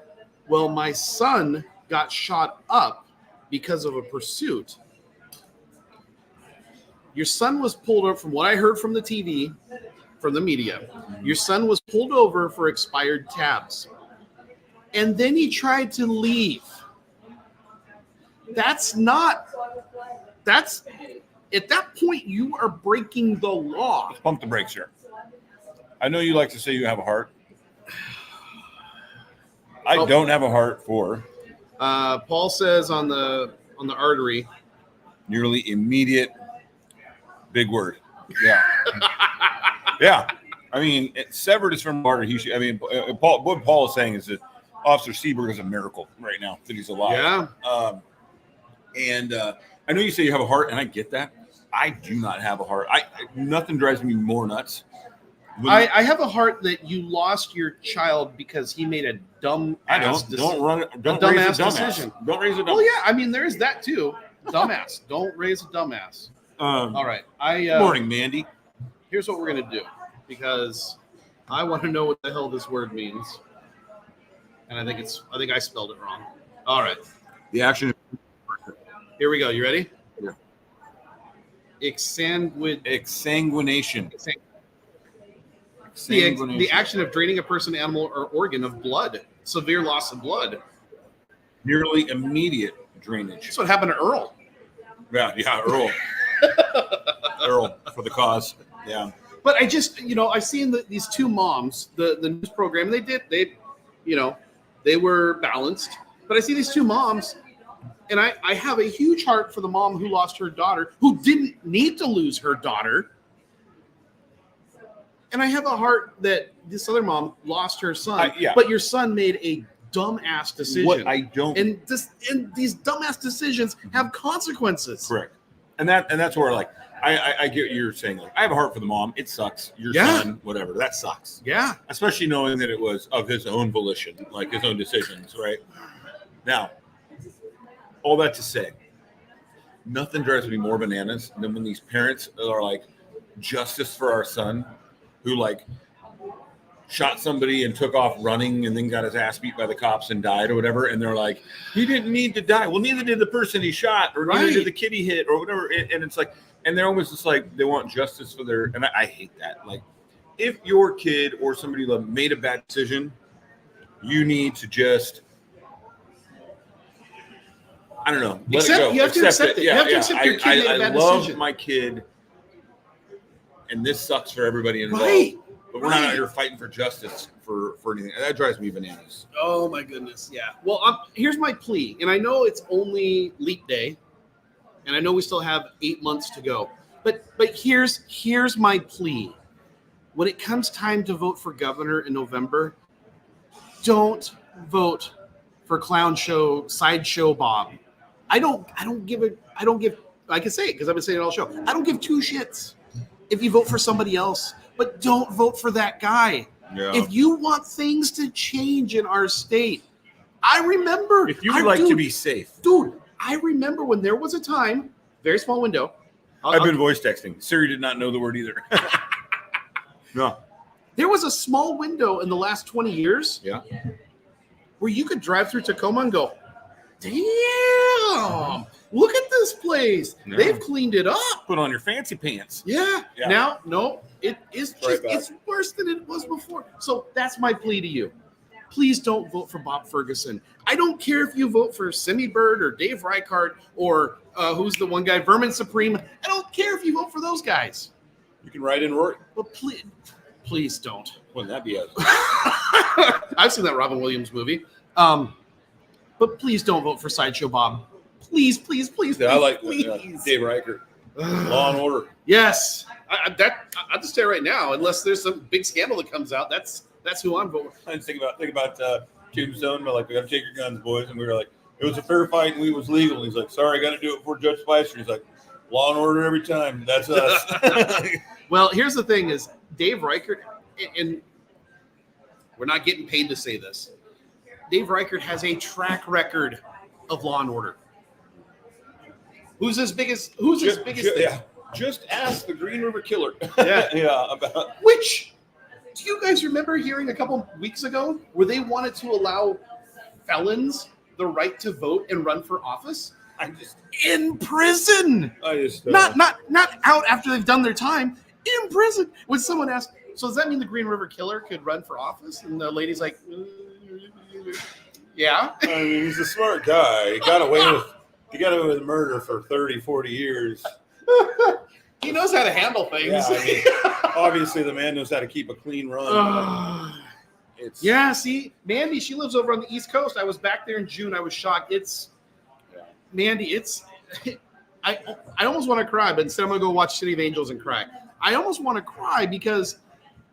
well, my son got shot up because of a pursuit. Your son was pulled over, from what I heard from the TV, from the media, your son was pulled over for expired tabs. And then he tried to leave. At that point, you are breaking the law. let's pump the brakes here. I know you like to say you have a heart. I don't have a heart for Paul says on the artery. nearly immediate, big word. Yeah. Yeah. I mean, it severed his femoral artery. What Paul is saying is that Officer Seabird is a miracle right now that he's alive. Yeah. I know you say you have a heart, and I get that. I do not have a heart. Nothing drives me more nuts. I have a heart that you lost your child because he made a dumb ass decision. Don't raise a dumbass. Don't raise a dumbass. Well, yeah, I mean, there is that too. Dumbass. Don't raise a dumbass. All right. Morning, Mandy. Here's what we're gonna do, because I want to know what the hell this word means, and I think I spelled it wrong. All right. The action. Here we go. You ready? Yeah. Exsanguination. The action of draining a person, animal, or organ of blood. Severe loss of blood. Nearly immediate drainage. That's what happened to Earl. Yeah, Earl. Earl for the cause. Yeah. But I just, I seen these two moms, the news program, they were balanced. But I see these two moms, and I have a huge heart for the mom who lost her daughter, who didn't need to lose her daughter. And I have a heart that this other mom lost her son, but your son made a dumbass decision. And these dumbass decisions have consequences. Correct. And that's where, like, I get what you're saying. Like, I have a heart for the mom. It sucks. Your son, whatever. That sucks. Yeah. Especially knowing that it was of his own volition, like his own decisions, right? Now, all that to say, nothing drives me more bananas than when these parents are like, justice for our son, who like shot somebody and took off running and then got his ass beat by the cops and died or whatever. And they're like, he didn't need to die. Well, neither did the person he shot, or neither did the kid he hit, or whatever. And it's like, and they're almost just like, they want justice for their, and I hate that. Like, if your kid or somebody made a bad decision, you need to just, I don't know. You have to accept it. Yeah, you have to accept your kid made a bad love decision. my kid, and this sucks for everybody involved. Right. But we're not out here fighting for justice for anything. That drives me bananas. Oh my goodness, yeah. Well, here's my plea, and I know it's only Leap Day, and I know we still have 8 months to go. But here's my plea. When it comes time to vote for governor in November, don't vote for clown show sideshow Bob. I don't give I can say it because I've been saying it all show. I don't give two shits if you vote for somebody else, but don't vote for that guy. Yeah. If you want things to change in our state, I remember. If you would like to be safe. Dude, I remember when there was a time, very small window. I've been voice texting. Siri did not know the word either. No. There was a small window in the last 20 years Yeah. where you could drive through Tacoma and go, damn, look at this place. Yeah. They've cleaned it up. Put on your fancy pants. Yeah. Yeah. Now, no, it is Right just, back. it's worse than it was before. So that's my plea to you. Please don't vote for Bob Ferguson. I don't care if you vote for Simi Bird or Dave Reichart or who's the one guy, Vermin Supreme. I don't care if you vote for those guys. You can write in Rory. But please don't. Wouldn't that be a I've seen that Robin Williams movie. But please don't vote for Sideshow Bob. Please, please, please, Yeah, I like please. Dave Reichert. Law and Order. Yes. I'll just say right now, unless there's some big scandal that comes out, that's who I'm voting for. I just think about Tombstone, but like, we got to take your guns, boys. And we were like, it was a fair fight and we was legal. And he's like, sorry, I got to do it before Judge Spicer. He's like, Law and Order every time. That's us. Well, here's the thing is Dave Reichert, and we're not getting paid to say this. Dave Reichert has a track record of Law and Order. Who's his biggest thing? Yeah. Just ask the Green River Killer. Yeah. Yeah. About Which, do you guys remember hearing a couple weeks ago where they wanted to allow felons the right to vote and run for office? In prison. Not out after they've done their time. In prison. When someone asked, so does that mean the Green River Killer could run for office? And the lady's like, yeah. I mean, he's a smart guy. He got away with murder for 30, 40 years. He knows how to handle things. Yeah, I mean, obviously the man knows how to keep a clean run. Yeah, see, Mandy, she lives over on the East Coast. I was back there in June. I was shocked. Mandy, I almost want to cry, but instead I'm going to go watch City of Angels and cry. I almost want to cry because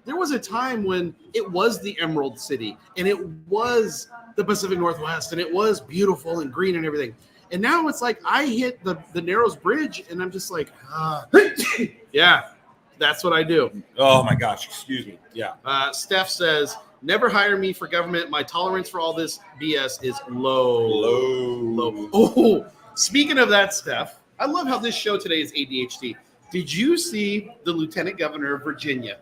there was a time when it was the Emerald City and it was the Pacific Northwest and it was beautiful and green and everything. And now it's like I hit the Narrows Bridge and I'm just like, yeah, that's what I do. Oh my gosh, excuse me. Yeah. Steph says, never hire me for government. My tolerance for all this BS is low. Oh, speaking of that, Steph, I love how this show today is ADHD. Did you see the Lieutenant Governor of Virginia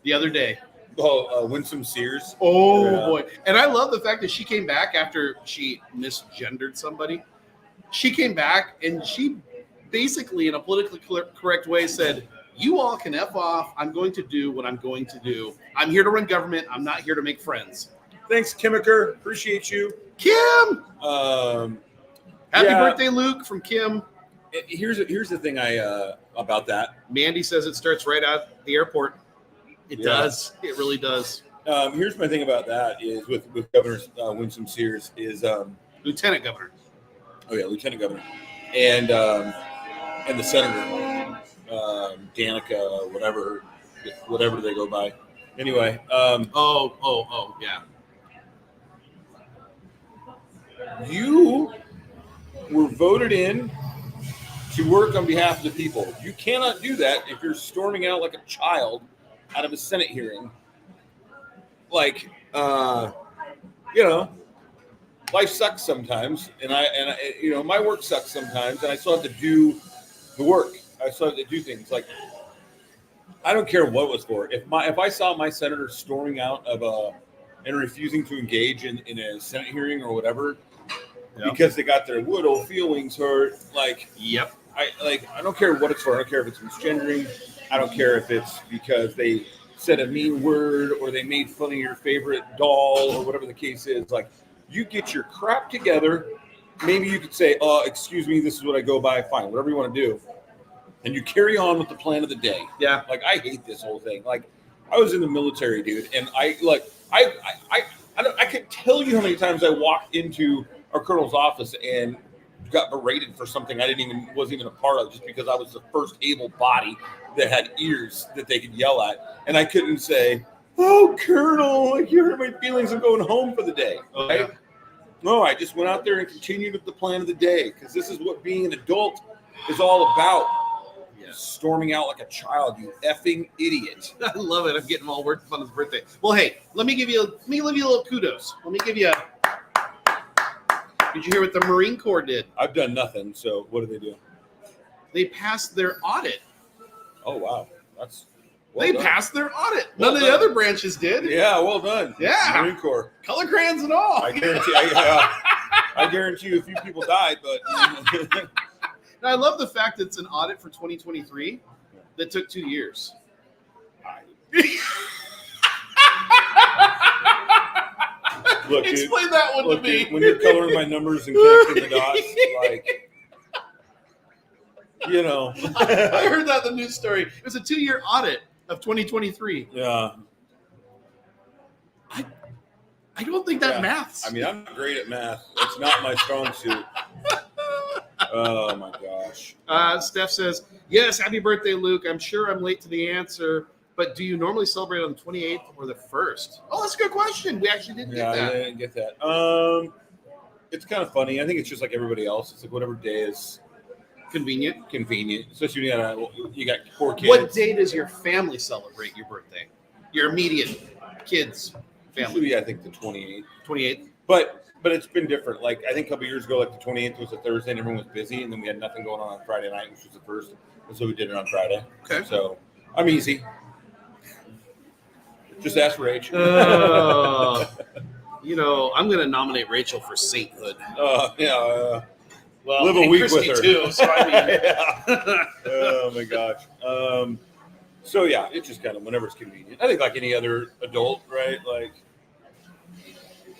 the other day? Oh, Winsome Sears. Oh, yeah. Boy. And I love the fact that she came back after she misgendered somebody. She came back and she basically, in a politically correct way, said, you all can F off. I'm going to do what I'm going to do. I'm here to run government. I'm not here to make friends. Thanks, Kimmicker. Appreciate you. Kim! Happy Yeah. birthday, Luke, from Kim. Here's the thing about that. Mandy says it starts right out the airport. It does. It really does. Here's my thing about that is with Governor Winsome Sears is Lieutenant Governor. Oh yeah, Lieutenant Governor, and the Senator Danica, whatever they go by. Anyway. Yeah. You were voted in to work on behalf of the people. You cannot do that if you're storming out like a child out of a Senate hearing. Like, life sucks sometimes, and my work sucks sometimes, and I still have to do the work. I still have to do things. Like, I don't care what it was for. If I saw my senator storming out of and refusing to engage in a Senate hearing or whatever, because they got their little feelings hurt, like, yep. I don't care what it's for. I don't care if it's misgendering. I don't care if it's because they said a mean word or they made fun of your favorite doll or whatever the case is. Like, you get your crap together maybe you could say, excuse me, this is what I go by. Fine, whatever you want to do. And you carry on with the plan of the day. Yeah. Like, I hate this whole thing. Like, I was in the military, dude, and I could tell you how many times I walked into our colonel's office and got berated for something I wasn't even a part of, just because I was the first able body that had ears that they could yell at, and I couldn't say, "Oh, Colonel, like, you hurt my feelings. I'm going home for the day." Right? Yeah. No, I just went out there and continued with the plan of the day, because this is what being an adult is all about. Yeah. Storming out like a child, you effing idiot. I love it. I'm getting all worked up on his birthday. Well, hey, let me give you a little kudos. Let me give you Did you hear what the Marine Corps did? I've done nothing, so what did they do? They passed their audit. Oh, wow. They passed their audit. None of the other branches did. Yeah, well done. Yeah. Marine Corps. Color crayons and all. I guarantee I guarantee you a few people died, but Now, I love the fact that it's an audit for 2023 that took 2 years. Look, explain that one to me. Dude, when you're coloring my numbers and connecting the dots, like, you know. I heard that in the news story. It was a 2-year audit of 2023. Yeah. I don't think that maths. I mean, I'm great at math. It's not my strong suit. Oh, my gosh. Steph says, yes, happy birthday, Luke. I'm sure I'm late to the answer, but do you normally celebrate on the 28th or the 1st? Oh, that's a good question. We actually didn't get that. Yeah, I didn't get that. It's kind of funny. I think it's just like everybody else. It's like whatever day is convenient, especially when you got 4 kids. What day does your family celebrate your birthday? Your immediate kids' family? Usually, I think the 28th. 28th? But it's been different. Like, I think a couple years ago, like the 28th was a Thursday and everyone was busy, and then we had nothing going on Friday night, which was the 1st, and so we did it on Friday. Okay. So I'm easy. Just ask Rach. I'm going to nominate Rachel for sainthood. Yeah. Well, live a week Christy with her too. So I mean, yeah. Oh my gosh. So yeah, it's just kind of whenever it's convenient. I think like any other adult, right? Like,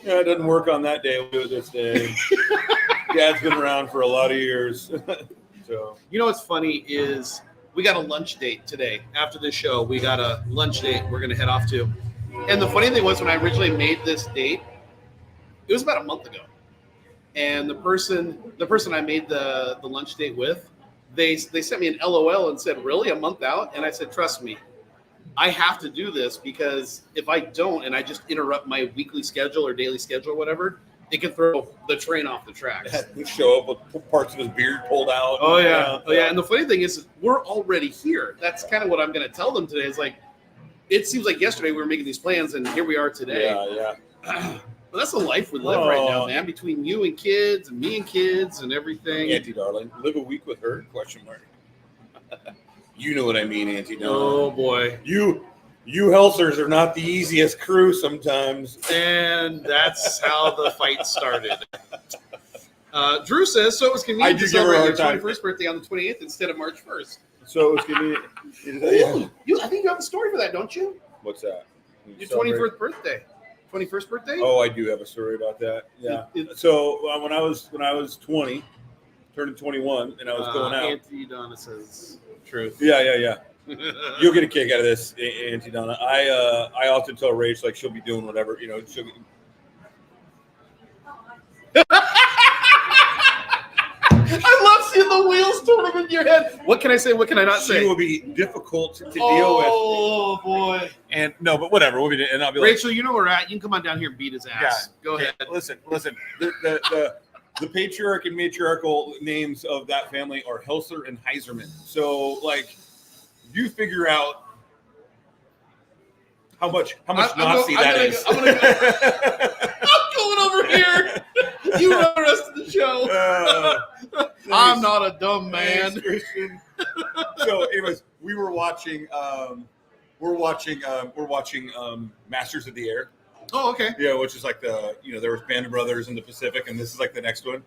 yeah, it doesn't work on that day. We'll do it this day. Dad's been around for a lot of years. So you know what's funny is we got a lunch date today. After this show, we got a lunch date we're going to head off to. And the funny thing was, when I originally made this date, it was about a month ago. And the person I made the lunch date with, they sent me an LOL and said, really, a month out? And I said, trust me, I have to do this, because if I don't and I just interrupt my weekly schedule or daily schedule or whatever, it can throw the train off the tracks. He show up with parts of his beard pulled out. Oh, yeah. And the funny thing is we're already here. That's kind of what I'm going to tell them today. Is like, it seems like yesterday we were making these plans, and here we are today. Yeah. But that's the life we live right now, man. Between you and kids, and me and kids, and everything. Auntie darling, live a week with her? ? You know what I mean, Auntie darling. Oh boy, you Helsers are not the easiest crew sometimes. And that's how the fight started. Drew says, so it was convenient to celebrate your 21st birthday on the 28th instead of March 1st. So it was convenient. I think you have a story for that, don't you? What's that? Your 21st birthday. 21st birthday? Oh, I do have a story about that. Yeah. So when I was 20, turning 21, and I was going out. Auntie Donna says truth. Yeah. You'll get a kick out of this, Auntie Donna. I often tell Rach, like, she'll be doing whatever, she'll be. I love seeing the wheels turning in your head. What can I say? What can I not say? She will be difficult to deal with. Oh boy! And no, but whatever. We'll be, and I'll be Rachel, you know where we're at. You can come on down here and beat his ass. Yeah. Go ahead. Listen. The patriarch and matriarchal names of that family are Helser and Heiserman. So, like, you figure out how much Nazi that is. I'm going over here. You run the rest of the show. I'm not a dumb man. Christian. So, anyways, we're watching Masters of the Air. Oh, okay. Yeah, which is like there was Band of Brothers in the Pacific, and this is like the next one.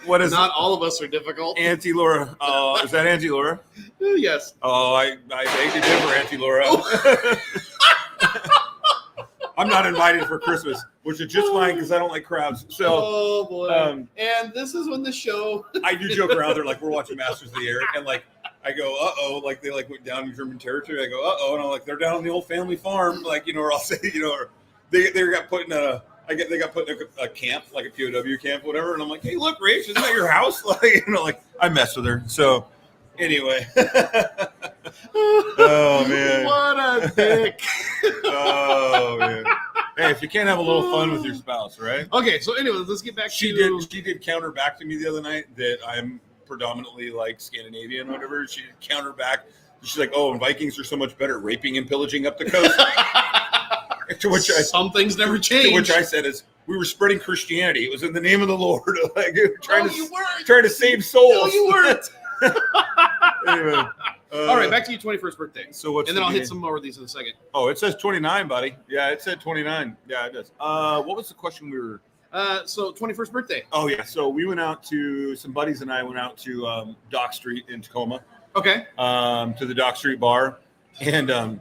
What is? Not all of us are difficult. Auntie Laura. Is that Auntie Laura? Yes. Oh, I beg to differ, Auntie Laura. I'm not invited for Christmas, which is just fine because I don't like crowds. So, oh boy! And this is when the show. I do joke around. They're like, we're watching Masters of the Air, and like, I go, like they like went down in German territory. I go, and I'm like, they're down on the old family farm, like or I'll say, or they got put in they got put in a camp, like a POW camp, whatever. And I'm like, hey, look, Rach, isn't that your house? Like, like I mess with her. So, anyway. Oh man! What a dick! Oh man! Hey, if you can't have a little fun with your spouse, right? Okay, so anyway, let's get back. She did counter back to me the other night that I'm predominantly like Scandinavian, or whatever. She did counter back. She's like, "Oh, and Vikings are so much better, raping and pillaging up the coast." To which some things never change. To which I said is, we were spreading Christianity. It was in the name of the Lord, like trying to save souls. No, you weren't. Anyway. All right, back to your 21st birthday. So what's and then I'll hit some more of these in a second. Oh, it says 29, buddy. Yeah, it said 29. Yeah, it does. What was the question we were? So 21st birthday. Oh yeah. So we went out to some buddies and I went out to Dock Street in Tacoma. Okay. To the Dock Street bar, and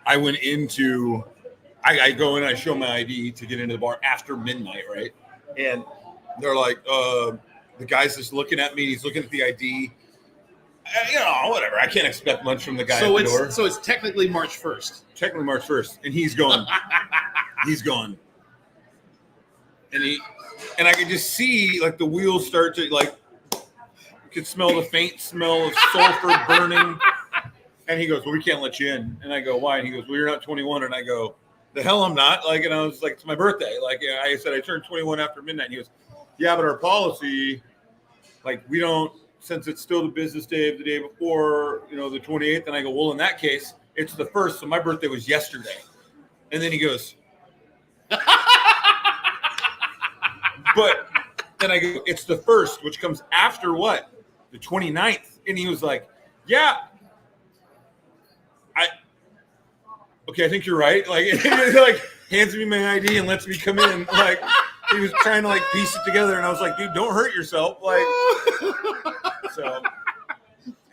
I went into. I go in and I show my ID to get into the bar after midnight, right? And they're like, the guy's just looking at me. He's looking at the ID. Whatever. I can't expect much from the guy at the door. So it's technically March 1st. Technically March 1st. And he's going. He's going. And I could just see like the wheels start to like, you could smell the faint smell of sulfur burning. And he goes, well, we can't let you in. And I go, why? And he goes, well, you're not 21. And I go, the hell I'm not. Like, and I was like, it's my birthday. Like I said, I turned 21 after midnight. And he goes, yeah, but our policy, like we don't, since it's still the business day of the day before, the 28th. And I go, well, in that case, it's the 1st. So my birthday was yesterday. And then he goes, but then I go, it's the 1st, which comes after what? The 29th. And he was like, yeah, okay, I think you're right. Like, he like hands me my ID and lets me come in. Like, he was trying to like piece it together, and I was like, dude, don't hurt yourself. Like, so.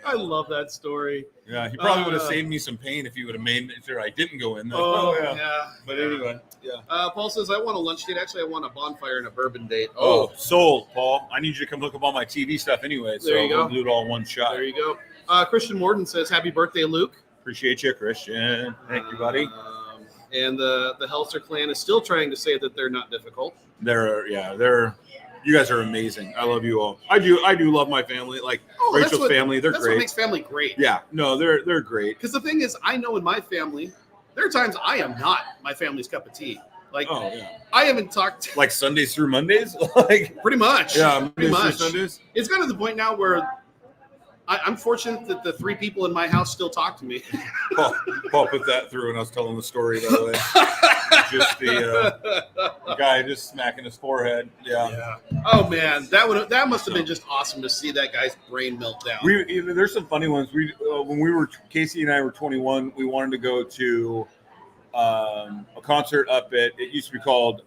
I love that story. Yeah, he probably would have saved me some pain if he would have made sure I didn't go in. Oh yeah. But anyway, yeah. Paul says, I want a lunch date. Actually, I want a bonfire and a bourbon date. Oh, sold, Paul. I need you to come look up all my TV stuff anyway. So there you go. We'll do it all in one shot. There you go. Christian Morden says, happy birthday, Luke. Appreciate you, Christian. Thank you, buddy. And the Helser clan is still trying to say that they're not difficult. You guys are amazing. I love you all. I do love my family. Like Rachel's family, they're great. That's what makes family great. Yeah, no, they're great. Because the thing is, I know in my family, there are times I am not my family's cup of tea. Like, I haven't talked like Sundays through Mondays, like pretty much. Yeah, pretty much. Sundays. It's gotten to the point now where I'm fortunate that the 3 people in my house still talk to me. Paul put that through, and I was telling the story by the way. Just the guy just smacking his forehead. Yeah. Oh man, that must have been just awesome to see that guy's brain melt down. There's some funny ones. When Casey and I were 21, we wanted to go to a concert up at. It used to be called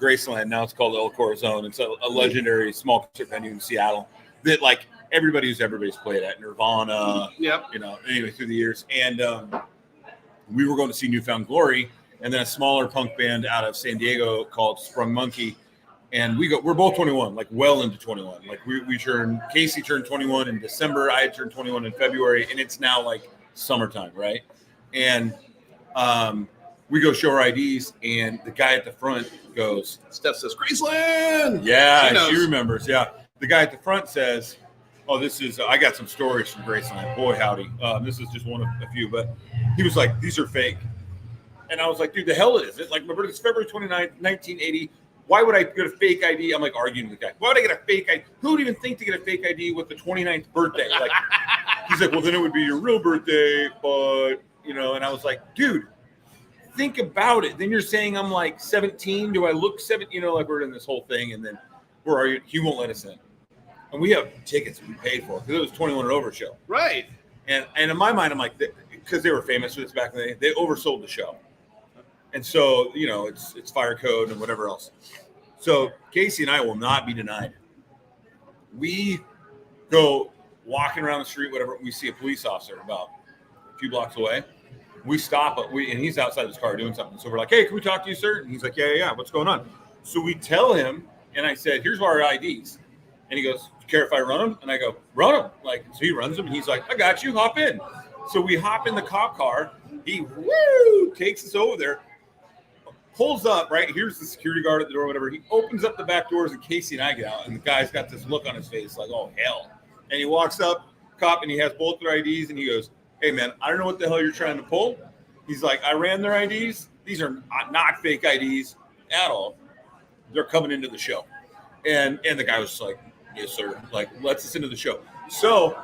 Graceland. Now it's called El Corazon. It's a legendary small concert venue in Seattle that like. Everybody's played at Nirvana, anyway, through the years. And we were going to see Newfound Glory and then a smaller punk band out of San Diego called Sprung Monkey. And we're both 21, like well into 21. Like Casey turned 21 in December. I had turned 21 in February, and it's now like summertime, right? And we go show our IDs, and the guy at the front goes, Steph says, Graceland! Yeah, she remembers. Yeah. The guy at the front says, oh, I got some stories from Graceland. Boy, howdy. This is just one of a few, but he was like, these are fake. And I was like, dude, the hell is it? Like, my birthday's February 29th, 1980. Why would I get a fake ID? I'm like arguing with the guy. Why would I get a fake ID? Who would even think to get a fake ID with the 29th birthday? Like, he's like, well, then it would be your real birthday, but, and I was like, dude, think about it. Then you're saying I'm like 17. Do I look 17? Like we're in this whole thing, and then where are you? He won't let us in. And we have tickets we paid for because it was 21 and over show. Right. And in my mind, I'm like, because they were famous for this back in the day, they oversold the show. And so, it's fire code and whatever else. So Casey and I will not be denied. We go walking around the street, whatever. We see a police officer about a few blocks away. We stop, and he's outside his car doing something. So we're like, hey, can we talk to you, sir? And he's like, yeah. What's going on? So we tell him, and I said, here's our IDs. And he goes, care if I run them? And I go, run them. Like, so he runs them, and he's like, I got you, hop in. So we hop in the cop car. He takes us over there, pulls up, right? Here's the security guard at the door, whatever. He opens up the back doors, and Casey and I get out, and the guy's got this look on his face like, oh, hell. And he walks up, cop, and he has both their IDs, and he goes, hey, man, I don't know what the hell you're trying to pull. He's like, I ran their IDs. These are not fake IDs at all. They're coming into the show. And the guy was just like, yes, sir. Like, let's us into the show. So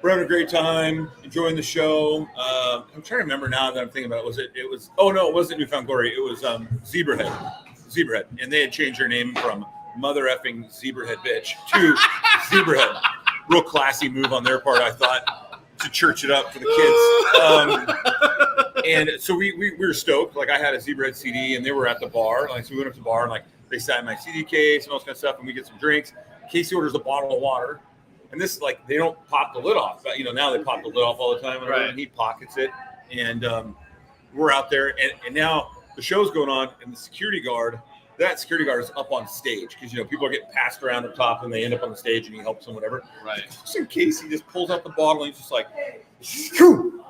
we're having a great time, enjoying the show. I'm trying to remember now that I'm thinking about it. It wasn't Newfound Glory. It was Zebrahead. And they had changed their name from Mother Effing Zebrahead Bitch to Zebrahead. Real classy move on their part, I thought, to church it up for the kids. And so we were stoked. Like, I had a Zebrahead CD, and they were at the bar. Like, so we went up to the bar, and like they signed my CD case and all this kind of stuff, and we get some drinks. Casey orders a bottle of water, and this, like, they don't pop the lid off. But, now they pop the lid off all the time, and he pockets it. And we're out there, and now the show's going on, and the security guard is up on stage because, people are getting passed around the top and they end up on the stage and he helps them, whatever. Right. So Casey just pulls out the bottle and he's just like, shoo!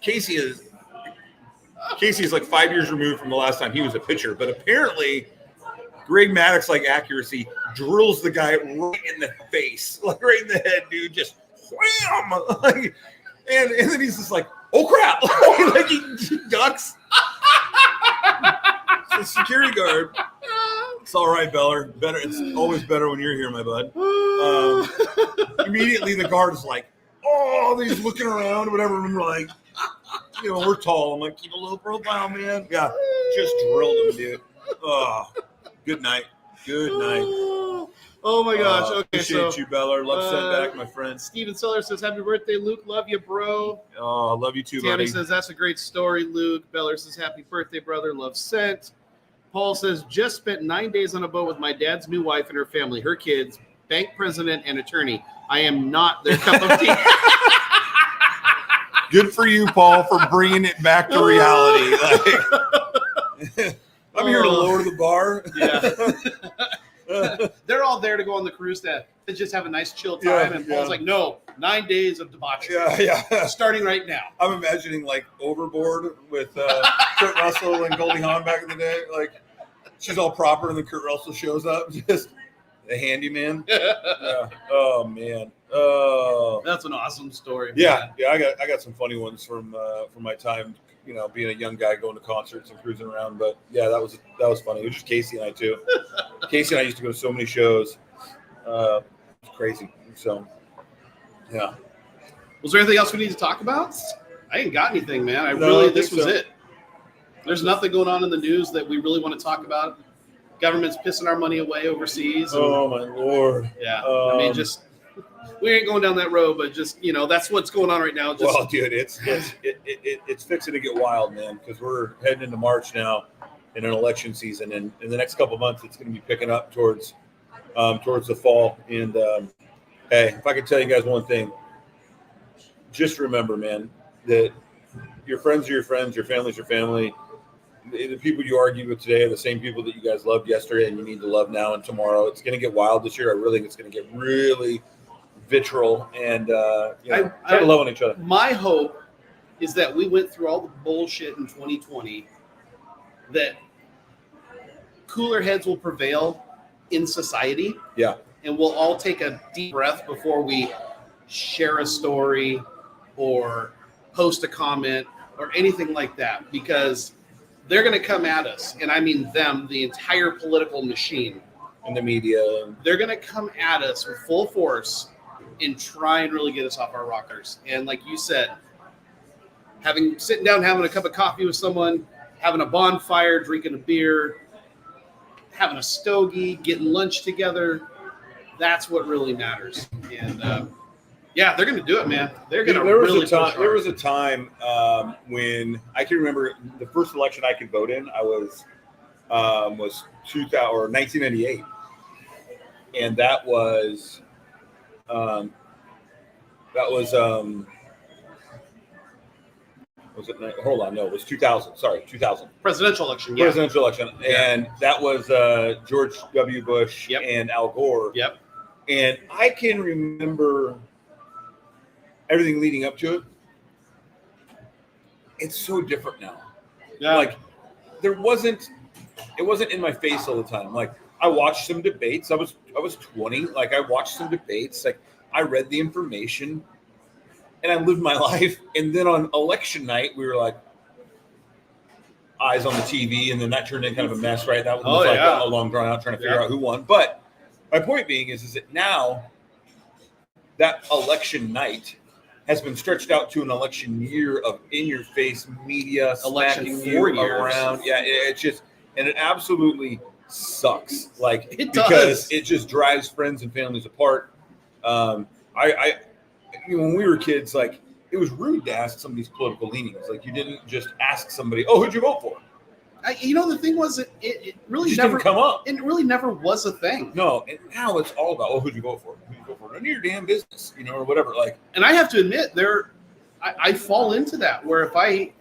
Casey is like 5 years removed from the last time he was a pitcher, but apparently Greg Maddox, like accuracy, drills the guy right in the face, like right in the head, dude, just wham! Like, and then he's just like, oh crap! Like he ducks. The security guard. It's all right, Beller. Better. It's always better when you're here, my bud. Immediately, the guard is like, "Oh," he's looking around, whatever. And we're like, we're tall. I'm like, keep a low profile, man. Yeah, just drilled him, dude. Oh, good night. Good night. Oh my gosh. Okay, appreciate you, Beller. Love sent back, my friend. Steven Seller says, "Happy birthday, Luke. Love you, bro." Oh, love you too, Tammy buddy. says, "That's a great story, Luke." Beller says, "Happy birthday, brother. Love sent." Paul says, "Just spent 9 days on a boat with my dad's new wife and her family, her kids, bank president, and attorney. I am not their cup of tea." Good for you, Paul, for bringing it back to reality. Like, I'm here to lower the bar. Yeah. They're all there to go on the cruise to just have a nice chill time. And Paul's like, no, 9 days of debauchery. Yeah. Starting right now. I'm imagining like Overboard with Kurt Russell and Goldie Hawn back in the day. Like, she's all proper and then Kurt Russell shows up. Just the handyman. Yeah. Oh, man. Oh. That's an awesome story. Yeah. I got some funny ones from my time, being a young guy going to concerts and cruising around. But yeah, that was funny. It was just Casey and I too. Casey and I used to go to so many shows. It's crazy. So yeah. Was there anything else we need to talk about? I ain't got anything, man. This was it. There's nothing going on in the news that we really want to talk about. Government's pissing our money away overseas. Oh my Lord. Yeah. I mean, just we ain't going down that road, but just that's what's going on right now. Just, well, dude, it's fixing to get wild, man, because we're heading into March now in an election season, and in the next couple of months, it's going to be picking up towards the fall. And hey, if I could tell you guys one thing, just remember, man, that your friends are your friends, your family's your family. The people you argued with today are the same people that you guys loved yesterday, and you need to love now and tomorrow. It's going to get wild this year. I really think it's going to get really vitriol, and try to love on each other. My hope is that we went through all the bullshit in 2020, that cooler heads will prevail in society. Yeah. And we'll all take a deep breath before we share a story or post a comment or anything like that, because they're going to come at us. And I mean them, the entire political machine. And the media. They're going to come at us with full force and try and really get us off our rockers. And like you said, sitting down, having a cup of coffee with someone, having a bonfire, drinking a beer, having a stogie, getting lunch together, that's what really matters. And yeah, they're going to do it, man. They're going to really push hard. There was a time when I can remember the first election I could vote in. I was 1998, and that was Was it? Hold on, no, it was 2000. Sorry, 2000. Presidential election. Yeah. Presidential election, and that was George W. Bush and Al Gore. Yep. And I can remember everything leading up to it. It's so different now. Yeah. Like it wasn't in my face all the time. Like I watched some debates. I was 20. Like I watched some debates. Like I read the information. And I lived my life. And then on election night, we were like, eyes on the TV. And then that turned into kind of a mess, right? That was a long drawn out trying to figure out who won. But my point being is that now that election night has been stretched out to an election year of in-your-face media election 4 4 years years around. Yeah, it's just, and it absolutely sucks. Like, it because does. it just drives friends and families apart. When we were kids, like it was rude to ask somebody's political leanings. Like you didn't just ask somebody, "Oh, who'd you vote for?" The thing was, it really just never didn't come up. It really never was a thing. No, and now it's all about, "Oh, who'd you vote for? Who'd you vote for?" None of your damn business, or whatever. Like, and I have to admit, I fall into that where if I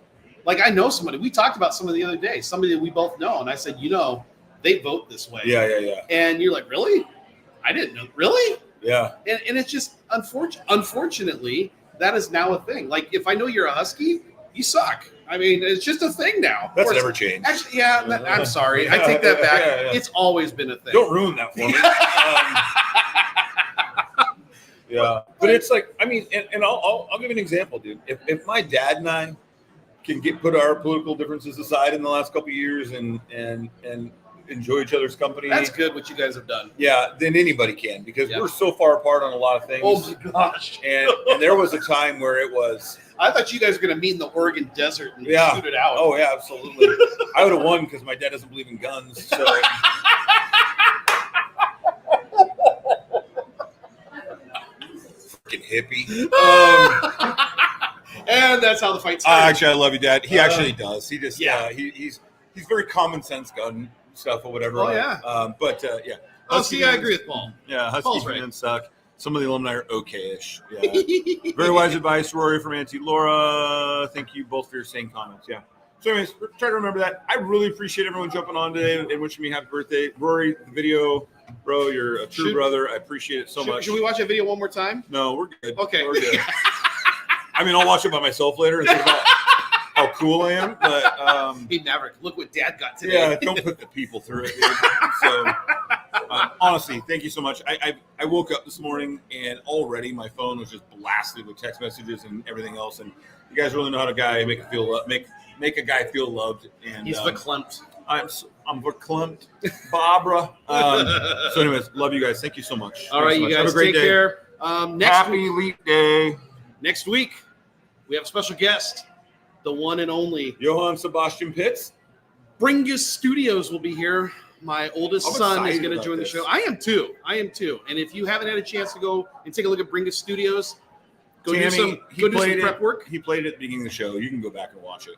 know somebody. We talked about somebody the other day, somebody that we both know, and I said, they vote this way. Yeah. And you're like, really? I didn't know. Really? Yeah. And it's just unfortunately, that is now a thing. Like if I know you're a Husky, you suck. I mean, it's just a thing now. That's never changed. Actually, I'm sorry. I take that back. Yeah. It's always been a thing. Don't ruin that for me. Yeah. But it's like, I mean, and I'll give you an example, dude. If my dad and I can put our political differences aside in the last couple of years and enjoy each other's company. That's good what you guys have done. Yeah, then anybody can, because we're so far apart on a lot of things. Oh my gosh. And there was a time where it was. I thought you guys were going to meet in the Oregon desert and shoot it out. Oh yeah, absolutely. I would have won because my dad doesn't believe in guns. So. Freaking hippie. And that's how the fight started. Actually, I love you, Dad. He actually does. He just he's very common sense gun stuff or whatever. Oh yeah. Yeah. I agree with Paul. Yeah, Husky fans suck. Some of the alumni are okay-ish. Yeah. Very wise advice, Rory, from Auntie Laura. Thank you both for your same comments. Yeah. So anyways, try to remember that. I really appreciate everyone jumping on today and wishing me happy birthday. Rory, the video, bro, you're a true brother. I appreciate it so much. Should we watch that video one more time? No, we're good. Okay. We're good. I mean, I'll watch it by myself later and think about how cool I am. But hey, Maverick, look what Dad got today. Yeah, don't put the people through it, dude. So honestly, thank you so much. I woke up this morning and already my phone was just blasted with text messages and everything else. And you guys really know how to make a guy feel loved. And he's verklempt. I'm verklempt, Barbara. So anyways, love you guys. Thank you so much. All right, you guys take care. Happy Leap Day. Next week, we have a special guest, the one and only Johann Sebastian Pitts. Bringus Studios will be here. My oldest son is going to join the show. I am too. And if you haven't had a chance to go and take a look at Bringus Studios, do some prep work. He played it at the beginning of the show. You can go back and watch it.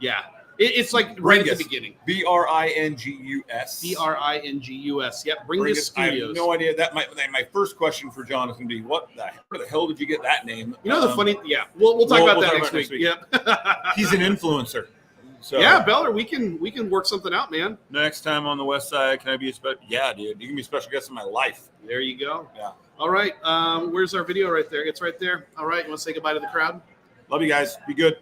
Yeah. It's like right at the beginning. Bringus. Bringus. Yep. Bringus Studios. I have no idea. My first question for John is going to be, where the hell did you get that name? The funny, we'll talk about that next week. Yep. He's an influencer. So yeah, Beller, we can work something out, man. Next time on the West Side, can I be a special? Yeah, dude, you can be a special guest in my life. There you go. Yeah. All right. Where's our video right there? It's right there. All right. You want to say goodbye to the crowd? Love you guys. Be good.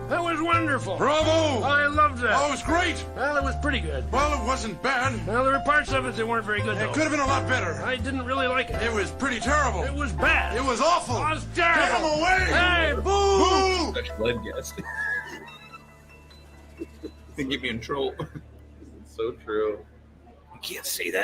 That was wonderful. Bravo! I loved that. Oh, it was great. Well, it was pretty good. Well, it wasn't bad. Well, there were parts of it that weren't very good, though. It could have been a lot better. I didn't really like it. It was pretty terrible. It was bad. It was awful. It was terrible. Get him away! Hey, boo! Boo! Such blood guest. They get me in trouble. It's so true. You can't say that.